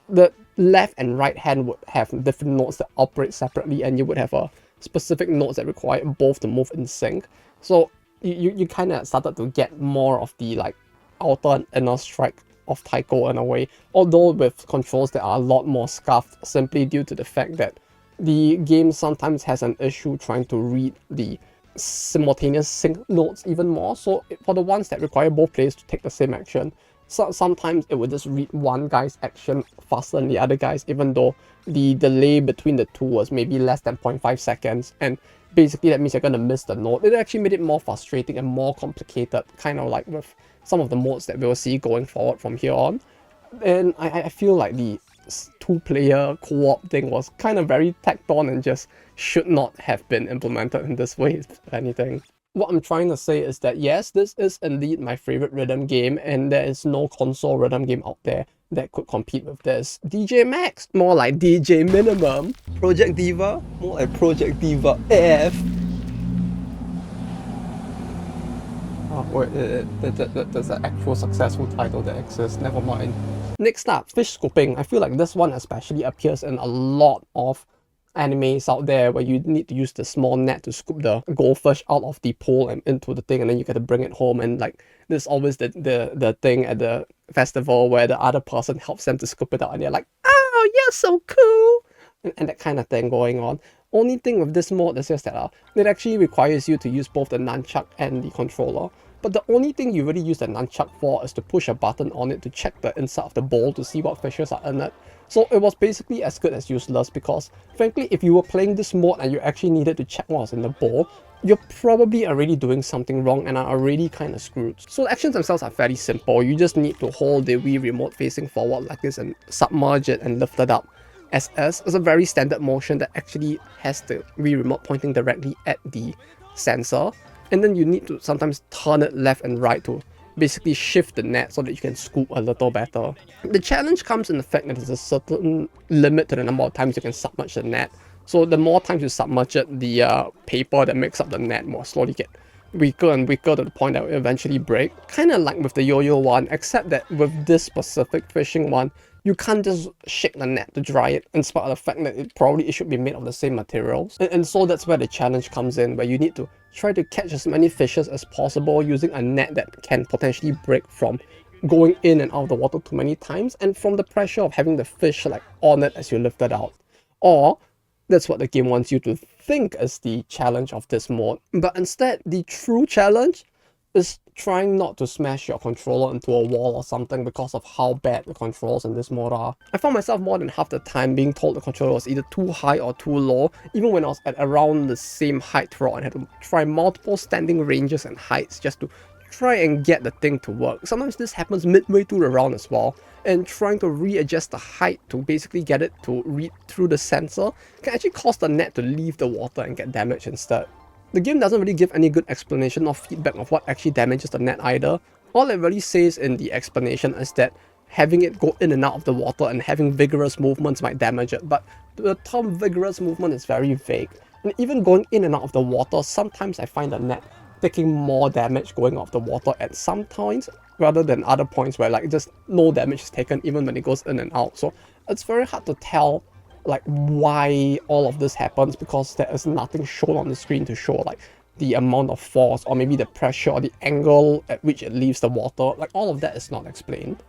the left and right hand would have different nodes that operate separately, and you would have a specific nodes that require both to move in sync. So you kind of started to get more of the like outer and inner strike of Taiko in a way, although with controls that are a lot more scuffed, simply due to the fact that the game sometimes has an issue trying to read the simultaneous sync nodes even more. So for the ones that require both players to take the same action, so sometimes it would just read one guy's action faster than the other guy's, even though the delay between the two was maybe less than 0.5 seconds, and basically that means you're gonna miss the node. It actually made it more frustrating and more complicated, kind of like with some of the modes that we'll see going forward from here on. And I feel like the two-player co-op thing was kind of very tacked on and just should not have been implemented in this way, if anything. What I'm trying to say is that yes, this is indeed my favorite rhythm game, and there is no console rhythm game out there that could compete with this. DJ Max, more like DJ Minimum. Project Diva, more like Project Diva F. Oh wait, there's an actual successful title that exists, never mind. Next up, fish scooping. I feel like this one especially appears in a lot of animes out there where you need to use the small net to scoop the goldfish out of the pool and into the thing, and then you get to bring it home, and like there's always the thing at the festival where the other person helps them to scoop it out and they're like, oh, you're so cool, and that kind of thing going on. Only thing with this mode is just that it actually requires you to use both the nunchuck and the controller. But the only thing you really use the nunchuck for is to push a button on it to check the inside of the bowl to see what fishes are in it. So it was basically as good as useless, because frankly, if you were playing this mode and you actually needed to check what was in the bowl, you're probably already doing something wrong and are already kind of screwed. So the actions themselves are fairly simple. You just need to hold the Wii remote facing forward like this and submerge it and lift it up. SS is a very standard motion that actually has the Wii remote pointing directly at the sensor, and then you need to sometimes turn it left and right to basically shift the net so that you can scoop a little better. The challenge comes in the fact that there's a certain limit to the number of times you can submerge the net. So the more times you submerge it, the paper that makes up the net will slowly get weaker and weaker to the point that it will eventually break. Kind of like with the yo-yo one, except that with this specific fishing one, you can't just shake the net to dry it, in spite of the fact that it should be made of the same materials. And so that's where the challenge comes in, where you need to try to catch as many fishes as possible using a net that can potentially break from going in and out of the water too many times, and from the pressure of having the fish like on it as you lift it out. Or that's what the game wants you to think is the challenge of this mode. But instead, the true challenge is trying not to smash your controller into a wall or something because of how bad the controls in this mode are. I found myself more than half the time being told the controller was either too high or too low, even when I was at around the same height throughout and had to try multiple standing ranges and heights just to try and get the thing to work. Sometimes this happens midway through the round as well, and trying to readjust the height to basically get it to read through the sensor can actually cause the net to leave the water and get damaged instead. The game doesn't really give any good explanation or feedback of what actually damages the net either. All it really says in the explanation is that having it go in and out of the water and having vigorous movements might damage it, but the term vigorous movement is very vague. And even going in and out of the water, sometimes I find the net taking more damage going off the water at some points rather than other points where like just no damage is taken even when it goes in and out. So it's very hard to tell like why all of this happens, because there is nothing shown on the screen to show like the amount of force or maybe the pressure or the angle at which it leaves the water. Like all of that is not explained,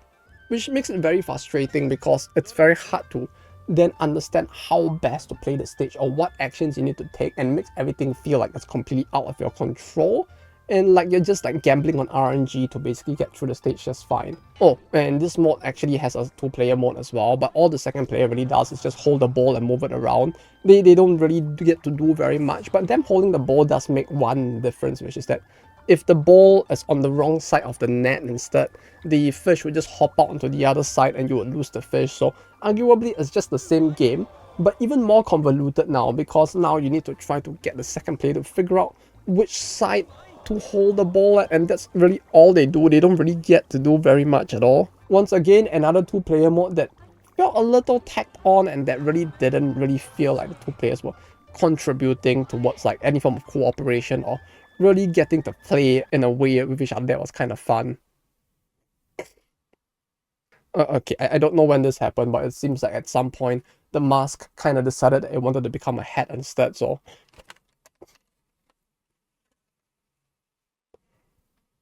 which makes it very frustrating because it's very hard to then understand how best to play the stage or what actions you need to take, and makes everything feel like it's completely out of your control and like you're just like gambling on RNG to basically get through the stage just fine. Oh, and this mode actually has a two-player mode as well, but all the second player really does is just hold the ball and move it around. They don't really get to do very much, but them holding the ball does make one difference, which is that if the ball is on the wrong side of the net instead, the fish would just hop out onto the other side and you would lose the fish. So arguably it's just the same game, but even more convoluted now, because now you need to try to get the second player to figure out which side to hold the ball at, and that's really all they do. They don't really get to do very much at all. Once again, another two-player mode that felt a little tacked on and that really didn't really feel like the two players were contributing towards like any form of cooperation or really getting to play in a way with each other that was kind of fun. Okay, I don't know when this happened, but it seems like at some point the mask kind of decided that it wanted to become a hat instead, so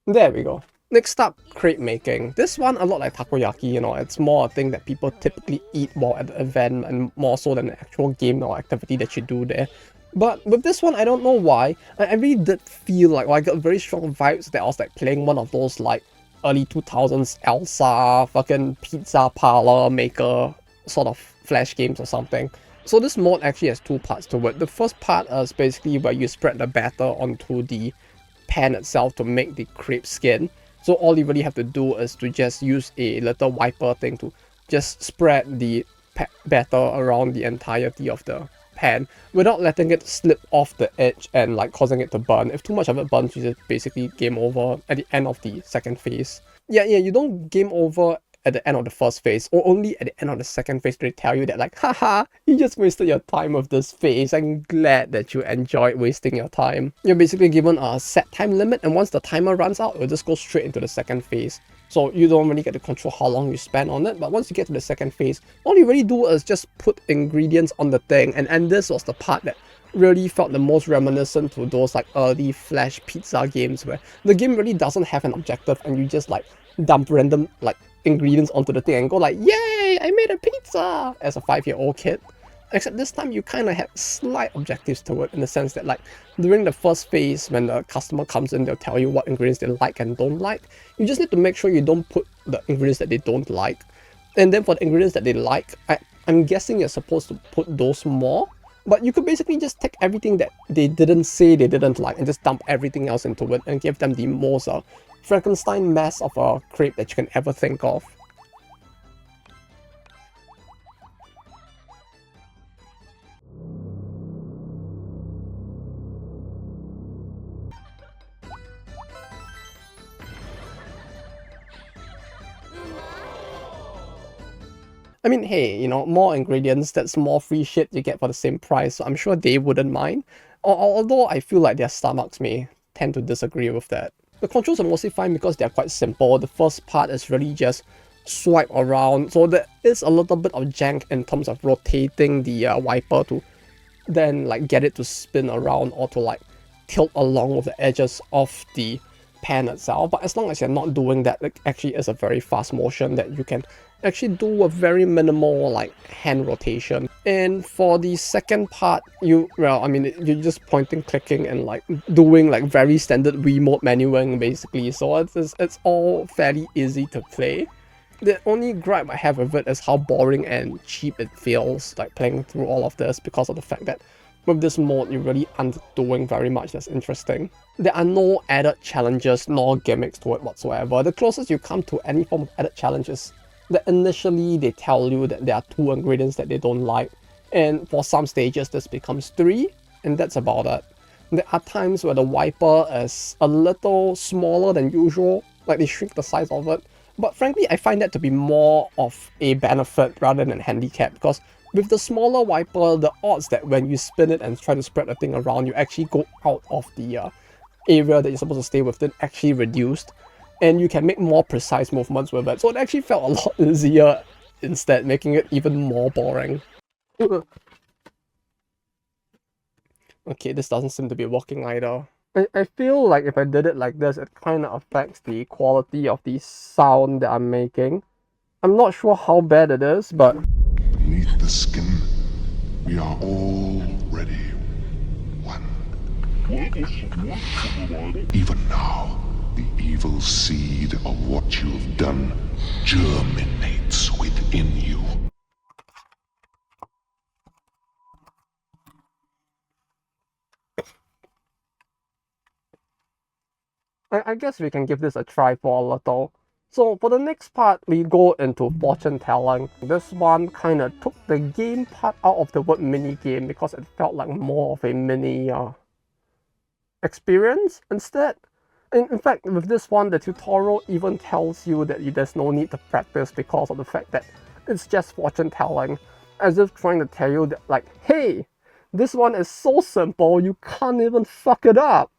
there we go. Next up, crepe making. This one, a lot like takoyaki, you know, it's more a thing that people typically eat while at the event and more so than the actual game or activity that you do there. But with this one, I don't know why, I really did feel like, I got very strong vibes that I was like playing one of those like early 2000s Elsa, fucking pizza parlor maker sort of flash games or something. So this mode actually has two parts to it. The first part is basically where you spread the batter onto the pan itself to make the crepe skin. So all you really have to do is to just use a little wiper thing to just spread the batter around the entirety of the pan without letting it slip off the edge and like causing it to burn. If too much of it burns, you just basically game over at the end of the second phase. Yeah, you don't game over at the end of the first phase, or only at the end of the second phase they tell you that like, haha, you just wasted your time with this phase. I'm glad that you enjoyed wasting your time. You're basically given a set time limit, and once the timer runs out, it'll just go straight into the second phase. So you don't really get to control how long you spend on it, but once you get to the second phase, all you really do is just put ingredients on the thing, and this was the part that really felt the most reminiscent to those like early flash pizza games where the game really doesn't have an objective and you just like dump random like ingredients onto the thing and go like, yay, I made a pizza as a 5-year-old kid. Except this time you kind of have slight objectives to it in the sense that like during the first phase when the customer comes in, they'll tell you what ingredients they like and don't like. You just need to make sure you don't put the ingredients that they don't like. And then for the ingredients that they like, I'm guessing you're supposed to put those more. But you could basically just take everything that they didn't say they didn't like and just dump everything else into it and give them the most Frankenstein mess of a crepe that you can ever think of. I mean, hey, you know, more ingredients, that's more free shit you get for the same price, so I'm sure they wouldn't mind. Although I feel like their stomachs may tend to disagree with that. The controls are mostly fine because they're quite simple. The first part is really just swipe around, so there is a little bit of jank in terms of rotating the wiper to then like get it to spin around or to like tilt along with the edges of the pan itself. But as long as you're not doing that, it actually is a very fast motion that you can actually do a very minimal like hand rotation. And for the second part, you're just pointing, clicking, and like doing like very standard remote menuing basically, so it's all fairly easy to play. The only gripe I have with it is how boring and cheap it feels, like playing through all of this, because of the fact that with this mode you really aren't doing very much that's interesting. There are no added challenges nor gimmicks to it whatsoever. The closest you come to any form of added challenge is that initially they tell you that there are 2 ingredients that they don't like, and for some stages this becomes 3, and that's about it. There are times where the wiper is a little smaller than usual, like they shrink the size of it, but frankly I find that to be more of a benefit rather than a handicap, because with the smaller wiper, the odds that when you spin it and try to spread the thing around, you actually go out of the area that you're supposed to stay within actually reduced, and you can make more precise movements with it. So it actually felt a lot easier instead, making it even more boring. Okay, this doesn't seem to be working either. I feel like if I did it like this, it kind of affects the quality of the sound that I'm making. I'm not sure how bad it is, but beneath the skin, we are already one. Even now, the evil seed of what you have done germinates within you. I guess we can give this a try for a little. So for the next part, we go into fortune telling. This one kind of took the game part out of the word mini game because it felt like more of a mini experience instead. In fact, with this one, the tutorial even tells you that there's no need to practice because of the fact that it's just fortune telling, as if trying to tell you that like, hey, This one is so simple, you can't even fuck it up.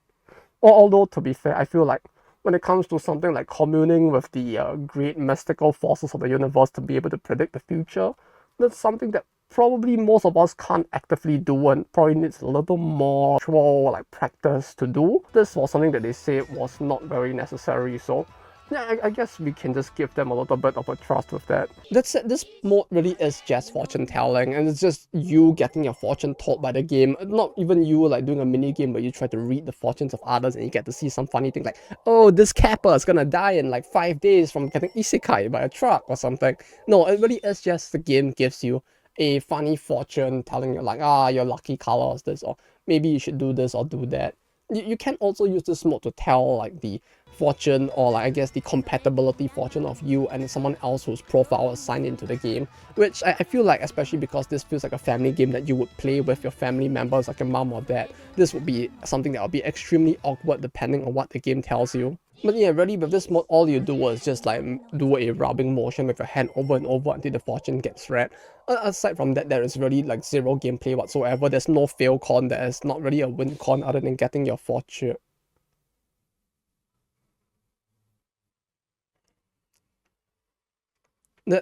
Although, to be fair, I feel like when it comes to something like communing with the great mystical forces of the universe to be able to predict the future, that's something that probably most of us can't actively do and probably needs a little more actual like practice to do. This was something that they said was not very necessary, so yeah, I guess we can just give them a little bit of a trust with that. That said, this mode really is just fortune telling, and it's just you getting your fortune told by the game. Not even you like doing a mini game where you try to read the fortunes of others and you get to see some funny thing like, oh, this Kappa is gonna die in like 5 days from getting isekai by a truck or something. No, it really is just the game gives you a funny fortune telling you like, ah, your lucky color is this, or maybe you should do this or do that. You can also use this mode to tell like the fortune, or like I guess the compatibility fortune of you and someone else whose profile is signed into the game, which I feel like, especially because this feels like a family game that you would play with your family members like your mom or dad, this would be something that will be extremely awkward depending on what the game tells you. But yeah, really with this mode, all you do is just like do a rubbing motion with your hand over and over until the fortune gets read. Aside from that, there is really like zero gameplay whatsoever. There's no fail con, there is not really a win con other than getting your fortune.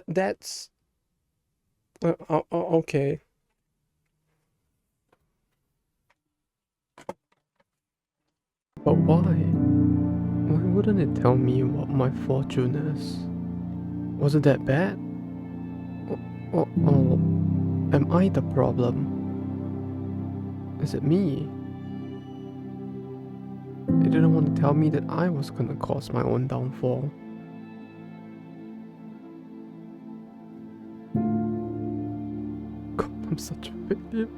That's okay. But why? Why wouldn't it tell me what my fortune is? Was it that bad? Or am I the problem? Is it me? It didn't want to tell me that I was gonna cause my own downfall. God, I'm such a failure.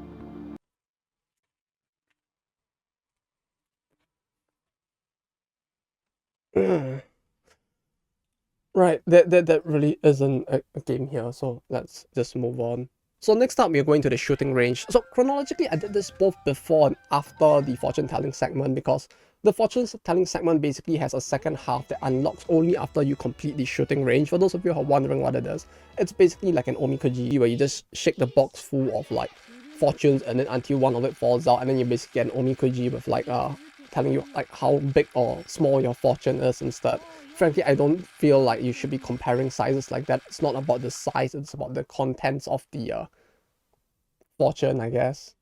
Right, that really isn't a game here, so let's just move on. So next up, we're going to the shooting range. So chronologically, I did this both before and after the fortune telling segment, because the fortune telling segment basically has a second half that unlocks only after you complete the shooting range. For those of you who are wondering what it is, it's basically like an omikoji where you just shake the box full of like fortunes and then until one of it falls out, and then you basically get an omikoji with like telling you like how big or small your fortune is instead. Frankly, I don't feel like you should be comparing sizes like that. It's not about the size, it's about the contents of the fortune, I guess.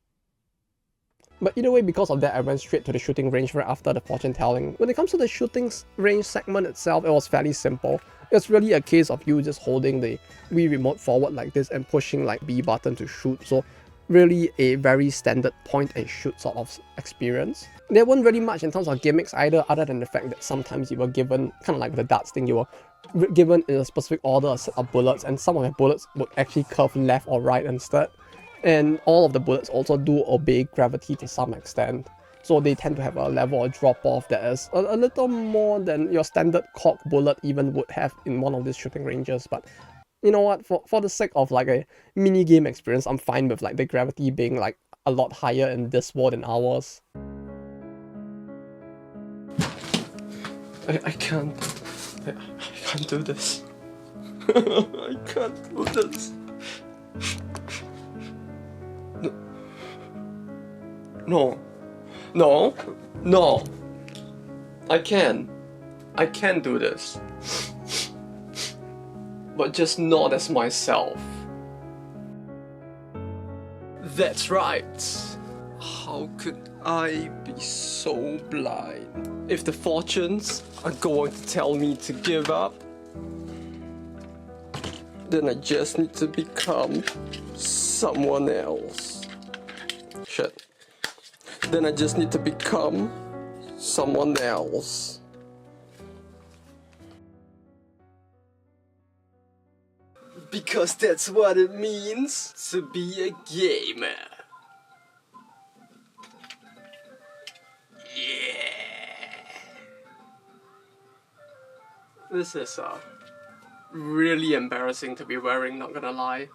But either way, because of that, I went straight to the shooting range right after the fortune telling. When it comes to the shooting range segment itself, it was fairly simple. It's really a case of you just holding the Wii remote forward like this and pushing like B button to shoot. So really a very standard point and shoot sort of experience. There weren't really much in terms of gimmicks either, other than the fact that sometimes you were given, kind of like the darts thing, you were given in a specific order a set of bullets, and some of the bullets would actually curve left or right instead. And all of the bullets also do obey gravity to some extent. So they tend to have a level of drop-off that is a little more than your standard cork bullet even would have in one of these shooting ranges. But you know what, for the sake of like a mini game experience, I'm fine with like the gravity being like a lot higher in this war than ours. I can't do this. I can't do this. No. I can do this. But just not as myself. That's right. How could I be so blind? If the fortunes are going to tell me to give up, then I just need to become someone else. Shit. Then I just need to become someone else. Because that's what it means to be a gamer. Yeah. This is really embarrassing to be wearing, not gonna lie.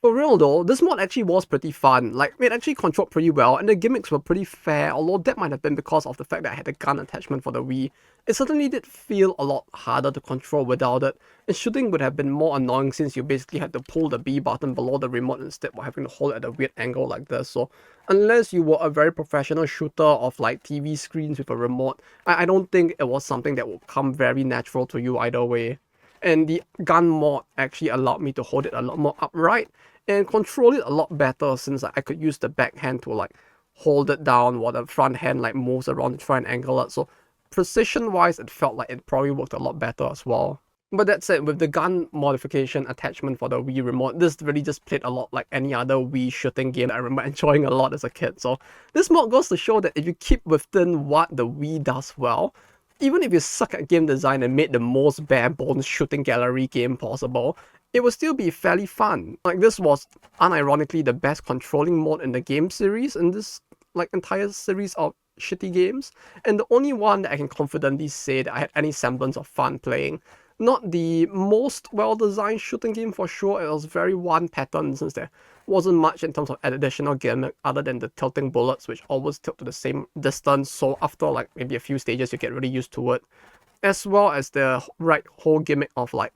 For real though, this mod actually was pretty fun. Like, it actually controlled pretty well, and the gimmicks were pretty fair, although that might have been because of the fact that I had a gun attachment for the Wii. It certainly did feel a lot harder to control without it, and shooting would have been more annoying since you basically had to pull the B button below the remote instead of having to hold it at a weird angle like this. So, unless you were a very professional shooter of like TV screens with a remote, I don't think it was something that would come very natural to you either way. And the gun mod actually allowed me to hold it a lot more upright and control it a lot better since I could use the backhand to like hold it down while the front hand like moves around to try and angle it. So precision wise, it felt like it probably worked a lot better as well. But that said, with the gun modification attachment for the Wii remote, this really just played a lot like any other Wii shooting game that I remember enjoying a lot as a kid. So this mod goes to show that if you keep within what the Wii does well, even if you suck at game design and made the most bare bones shooting gallery game possible, it would still be fairly fun. Like, this was unironically the best controlling mode in the game series in this like entire series of shitty games, and the only one that I can confidently say that I had any semblance of fun playing. Not the most well-designed shooting game for sure, it was very one pattern since there wasn't much in terms of additional gimmick other than the tilting bullets, which always tilt to the same distance, so after like maybe a few stages you get really used to it, as well as the whole gimmick of like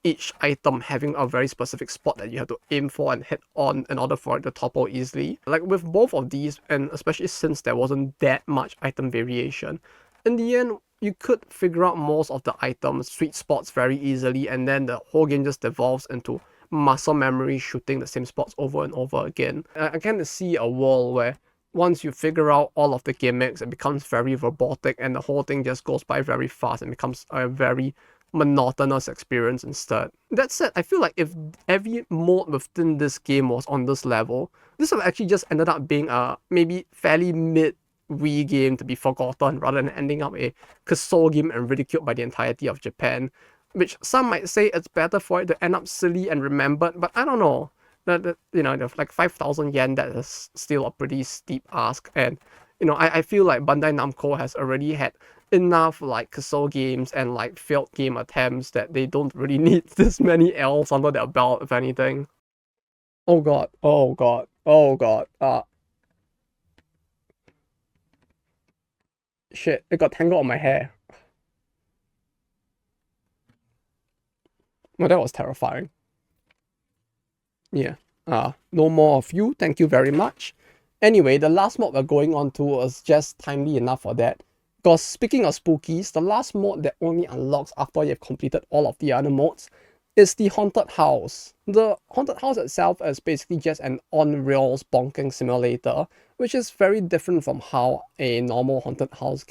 each item having a very specific spot that you have to aim for and hit on in order for it to topple easily. Like with both of these, and especially since there wasn't that much item variation, in the end you could figure out most of the items' sweet spots very easily, and then the whole game just devolves into muscle memory shooting the same spots over and over again. I kind of see a world where once you figure out all of the gimmicks, it becomes very robotic and the whole thing just goes by very fast and becomes a very monotonous experience instead. That said, I feel like if every mode within this game was on this level, this would actually just ended up being a maybe fairly mid Wii game to be forgotten rather than ending up a Kusoge game and ridiculed by the entirety of Japan, which some might say it's better for it to end up silly and remembered, but I don't know. You know, like 5,000 yen, that is still a pretty steep ask, and you know, I feel like Bandai Namco has already had enough like Kusoge games and like failed game attempts that they don't really need this many L's under their belt, if anything. Oh god, oh god, oh god, shit, it got tangled on my hair. Well, that was terrifying. Yeah, no more of you, thank you very much. Anyway, the last mod we're going on to was just timely enough for that. Because speaking of spookies, the last mode that only unlocks after you've completed all of the other modes is the Haunted House. The Haunted House itself is basically just an on-rails bonking simulator, which is very different from how a normal haunted house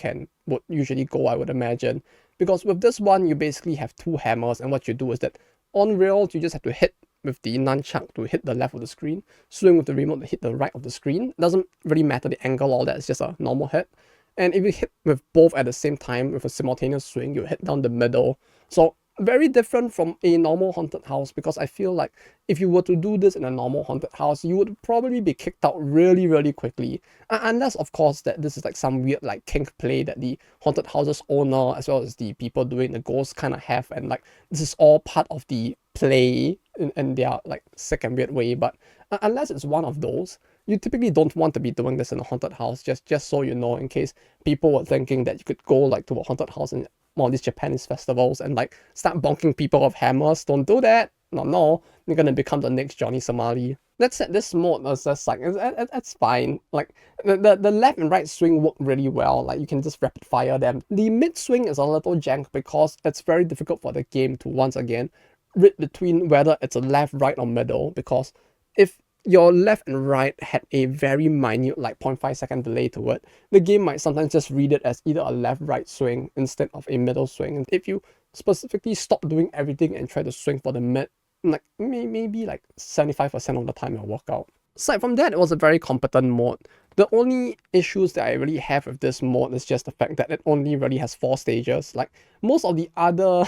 would usually go, I would imagine. Because with this one, you basically have two hammers, and what you do is that on rails, you just have to hit with the nunchuck to hit the left of the screen, swing with the remote to hit the right of the screen. It doesn't really matter the angle, all that, it's just a normal hit. And if you hit with both at the same time with a simultaneous swing, you hit down the middle. So very different from a normal haunted house, because I feel like if you were to do this in a normal haunted house, you would probably be kicked out really, really quickly. Unless, of course, that this is like some weird like kink play that the haunted house's owner as well as the people doing the ghosts kind of have, and like this is all part of the play in their like sick and weird way. But unless it's one of those, you typically don't want to be doing this in a haunted house, just so you know, in case people were thinking that you could go like to a haunted house in one of these Japanese festivals and like start bonking people with hammers. Don't do that. No, you're gonna become the next Johnny Somali. That said, this mode was just like, it's fine. Like, the left and right swing work really well. Like, you can just rapid fire them. The mid swing is a little jank because it's very difficult for the game to, once again, read between whether it's a left, right, or middle, because if your left and right had a very minute like 0.5 second delay to it, the game might sometimes just read it as either a left-right swing instead of a middle swing. And if you specifically stop doing everything and try to swing for the mid, like maybe like 75% of the time it'll work out. Aside from that, it was a very competent mode. The only issues that I really have with this mode is just the fact that it only really has 4 stages. Like most of the other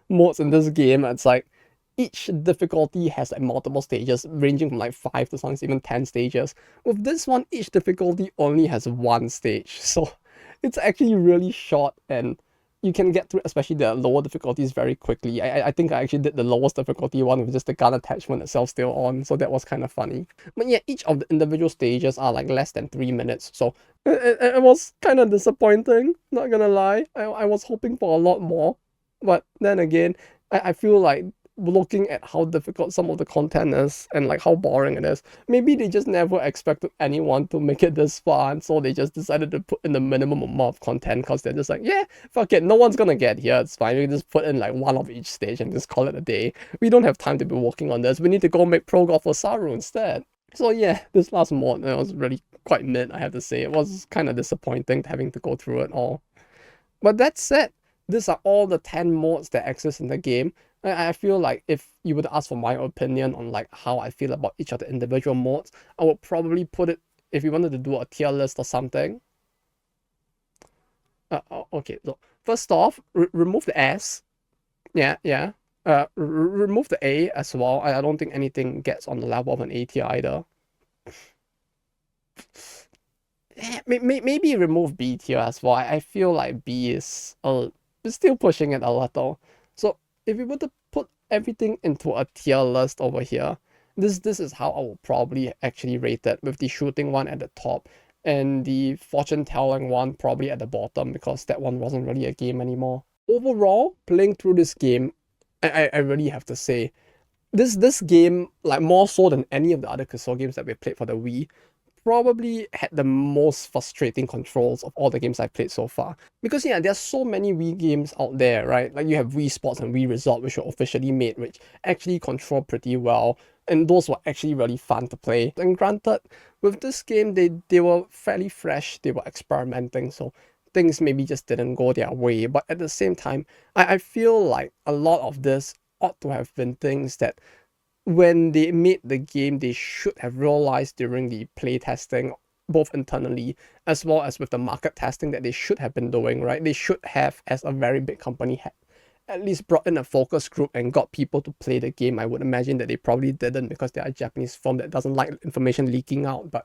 modes in this game, it's like each difficulty has like multiple stages ranging from like 5 to sometimes even 10 stages. With this one, each difficulty only has 1 stage, so it's actually really short, and you can get through, especially the lower difficulties, very quickly. I think I actually did the lowest difficulty one with just the gun attachment itself still on, so that was kind of funny. But yeah, each of the individual stages are like less than 3 minutes, so it was kind of disappointing, not gonna lie. I was hoping for a lot more, but then again, I feel like looking at how difficult some of the content is and like how boring it is, maybe they just never expected anyone to make it this far, and so they just decided to put in the minimum amount of content because they're just like, yeah, fuck it, no one's gonna get here, it's fine, we can just put in like one of each stage and just call it a day. We don't have time to be working on this, we need to go make Prologue for Saru instead. So yeah, this last mod, it was really quite mid, I have to say. It was kind of disappointing having to go through it all. But that said, these are all the 10 modes that exist in the game. I feel like if you would ask for my opinion on like how I feel about each of the individual modes, I would probably put it, if you wanted to do a tier list or something. Okay, so first off, remove the S. Yeah. Remove the A as well. I don't think anything gets on the level of an A tier either. Maybe remove B tier as well. I feel like B is still pushing it a little. So if we were to put everything into a tier list over here, this is how I will probably actually rate it, with the shooting one at the top and the fortune telling one probably at the bottom, because that one wasn't really a game anymore. Overall, playing through this game, I really have to say, this game, like more so than any of the other Kusoge games that we played for the Wii, probably had the most frustrating controls of all the games I've played so far. Because yeah, there's so many Wii games out there, right? Like you have Wii Sports and Wii Resort, which were officially made, which actually control pretty well, and those were actually really fun to play. And granted, with this game, they were fairly fresh, they were experimenting, so things maybe just didn't go their way. But at the same time, I feel like a lot of this ought to have been things that when they made the game, they should have realized during the play testing, both internally as well as with the market testing, that they should have been doing, right? They should have, as a very big company, at least brought in a focus group and got people to play the game. I would imagine that they probably didn't, because they are a Japanese firm that doesn't like information leaking out. But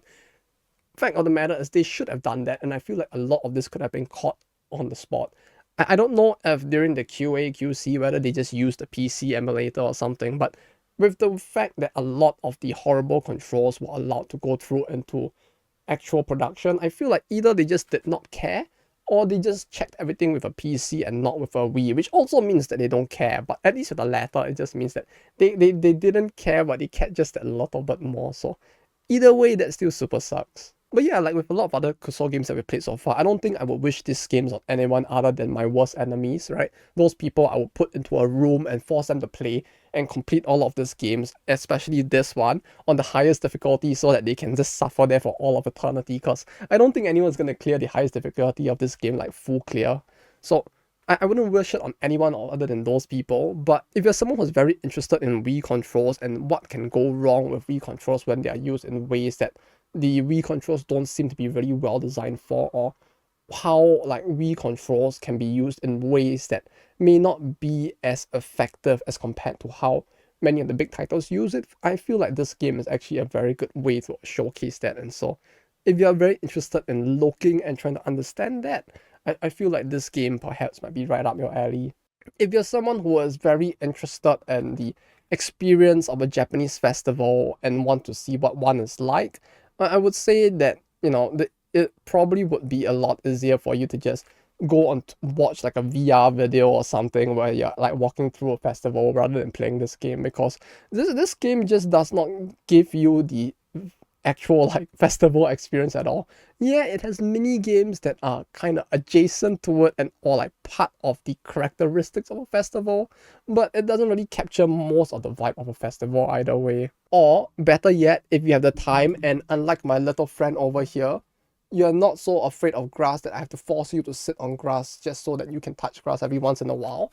fact of the matter is, they should have done that, and I feel like a lot of this could have been caught on the spot. I don't know if during the QA, QC, whether they just used the PC emulator or something, but with the fact that a lot of the horrible controls were allowed to go through into actual production, I feel like either they just did not care, or they just checked everything with a PC and not with a Wii, which also means that they don't care. But at least with the latter, it just means that they didn't care, but they cared just a little bit more. So either way, that still super sucks. But yeah, like with a lot of other Kusoge games that we played so far, I don't think I would wish these games on anyone other than my worst enemies, right? Those people I would put into a room and force them to play and complete all of these games, especially this one, on the highest difficulty, so that they can just suffer there for all of eternity, because I don't think anyone's going to clear the highest difficulty of this game like full clear. So I wouldn't wish it on anyone other than those people. But if you're someone who's very interested in Wii controls and what can go wrong with Wii controls when they are used in ways that the Wii controls don't seem to be really well designed for, or how like Wii controls can be used in ways that may not be as effective as compared to how many of the big titles use it, I feel like this game is actually a very good way to showcase that. And so if you're very interested in looking and trying to understand that, I feel like this game perhaps might be right up your alley. If you're someone who is very interested in the experience of a Japanese festival and want to see what one is like, I would say that, it probably would be a lot easier for you to just go on to watch like a VR video or something where you're like walking through a festival rather than playing this game, because this game just does not give you the actual like festival experience at all. Yeah, it has mini games that are kind of adjacent to it and or like part of the characteristics of a festival, but it doesn't really capture most of the vibe of a festival either way. Or better yet, if you have the time, and unlike my little friend over here, you're not so afraid of grass that I have to force you to sit on grass just so that you can touch grass every once in a while.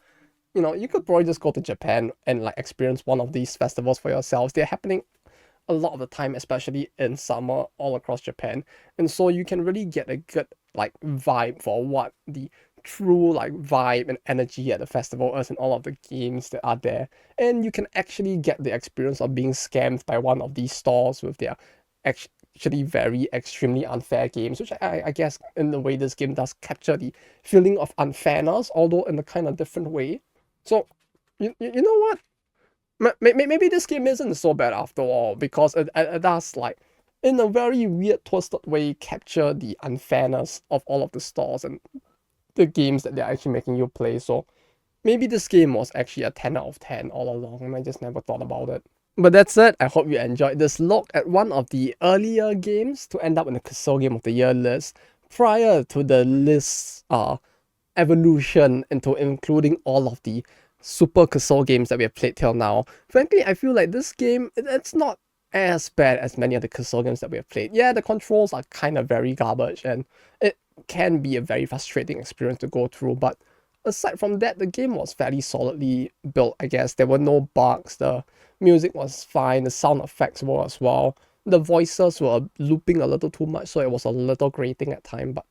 You could probably just go to Japan and like experience one of these festivals for yourselves. They're happening a lot of the time, especially in summer, all across Japan. And so you can really get a good like vibe for what the true like vibe and energy at the festival is, and all of the games that are there. And you can actually get the experience of being scammed by one of these stores with their actually very extremely unfair games, which I guess in the way this game does capture the feeling of unfairness, although in a kind of different way. So, you know what? Maybe this game isn't so bad after all, because it does, like, in a very weird, twisted way, capture the unfairness of all of the stores and the games that they're actually making you play. So maybe this game was actually a 10 out of 10 all along, and I just never thought about it. But that's it. I hope you enjoyed this look at one of the earlier games to end up in the Kusoge Game of the Year list prior to the list evolution into including all of the super Kusoge games that we have played till now. Frankly, I feel like this game, it's not as bad as many of the Kusoge games that we have played. Yeah, the controls are kind of very garbage, and it can be a very frustrating experience to go through, but aside from that, the game was fairly solidly built, I guess. There were no bugs, the music was fine, the sound effects were as well. The voices were looping a little too much, so it was a little grating at times, but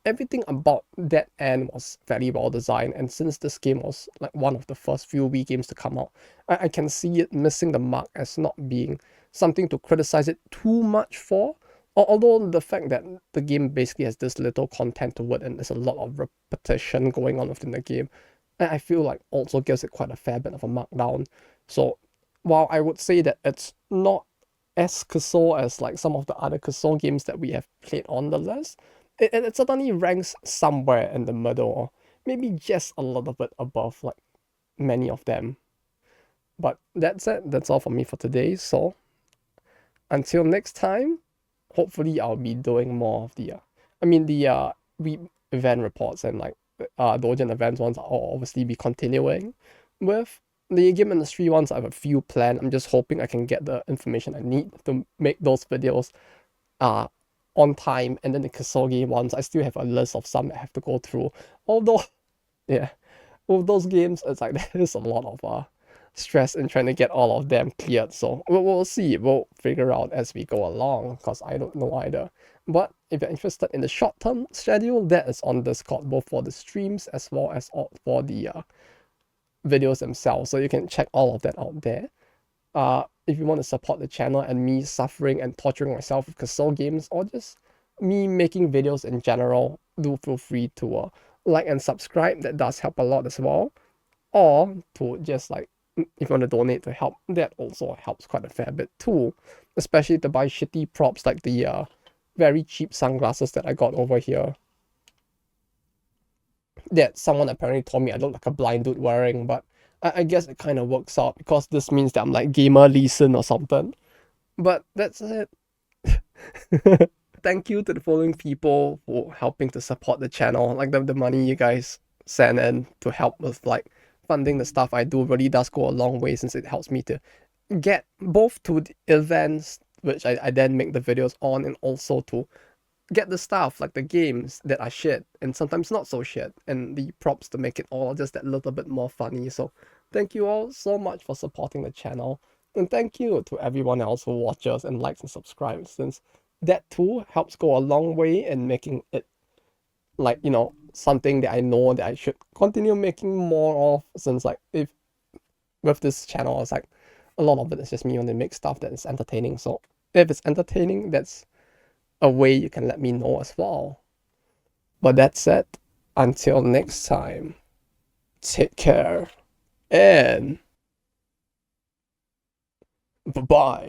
everything about that end was fairly well designed. And since this game was like one of the first few Wii games to come out, I can see it missing the mark as not being something to criticize it too much for. Although the fact that the game basically has this little content to it and there's a lot of repetition going on within the game, I feel like also gives it quite a fair bit of a markdown. So while I would say that it's not as Kuso as like some of the other Kuso games that we have played on the list, it certainly ranks somewhere in the middle, or maybe just a little bit above like many of them. But that's it. That's all for me for today. So until next time, hopefully I'll be doing more of the we event reports and like Doujin events ones. I'll obviously be continuing with the game industry ones. I have a few planned. I'm just hoping I can get the information I need to make those videos on time. And then the Kusoge ones, I still have a list of some that I have to go through, although yeah, with those games it's like there's a lot of stress in trying to get all of them cleared. So we'll see. We'll figure out as we go along, because I don't know either. But if you're interested in the short-term schedule, that is on Discord, both for the streams as well as for the videos themselves. So you can check all of that out there. If you want to support the channel and me suffering and torturing myself with Kuso games, or just me making videos in general, do feel free to like and subscribe. That does help a lot as well. Or to just like, if you want to donate to help, that also helps quite a fair bit too. Especially to buy shitty props like the very cheap sunglasses that I got over here, that someone apparently told me I look like a blind dude wearing, but I guess it kind of works out, because this means that I'm like gamer Leeson or something. But that's it. Thank you to the following people for helping to support the channel. Like the money you guys send in to help with like funding the stuff I do really does go a long way, since it helps me to get both to the events, which I then make the videos on, and also to get the stuff like the games that are shit and sometimes not so shit, and the props to make it all just that little bit more funny. So thank you all so much for supporting the channel, and thank you to everyone else who watches and likes and subscribes, since that too helps go a long way in making it like, you know, something that I know that I should continue making more of, since like if with this channel it's like a lot of it is just me wanting to make stuff that is entertaining. So if it's entertaining, that's a way you can let me know as well. But that's it. Until next time, take care and bye-bye.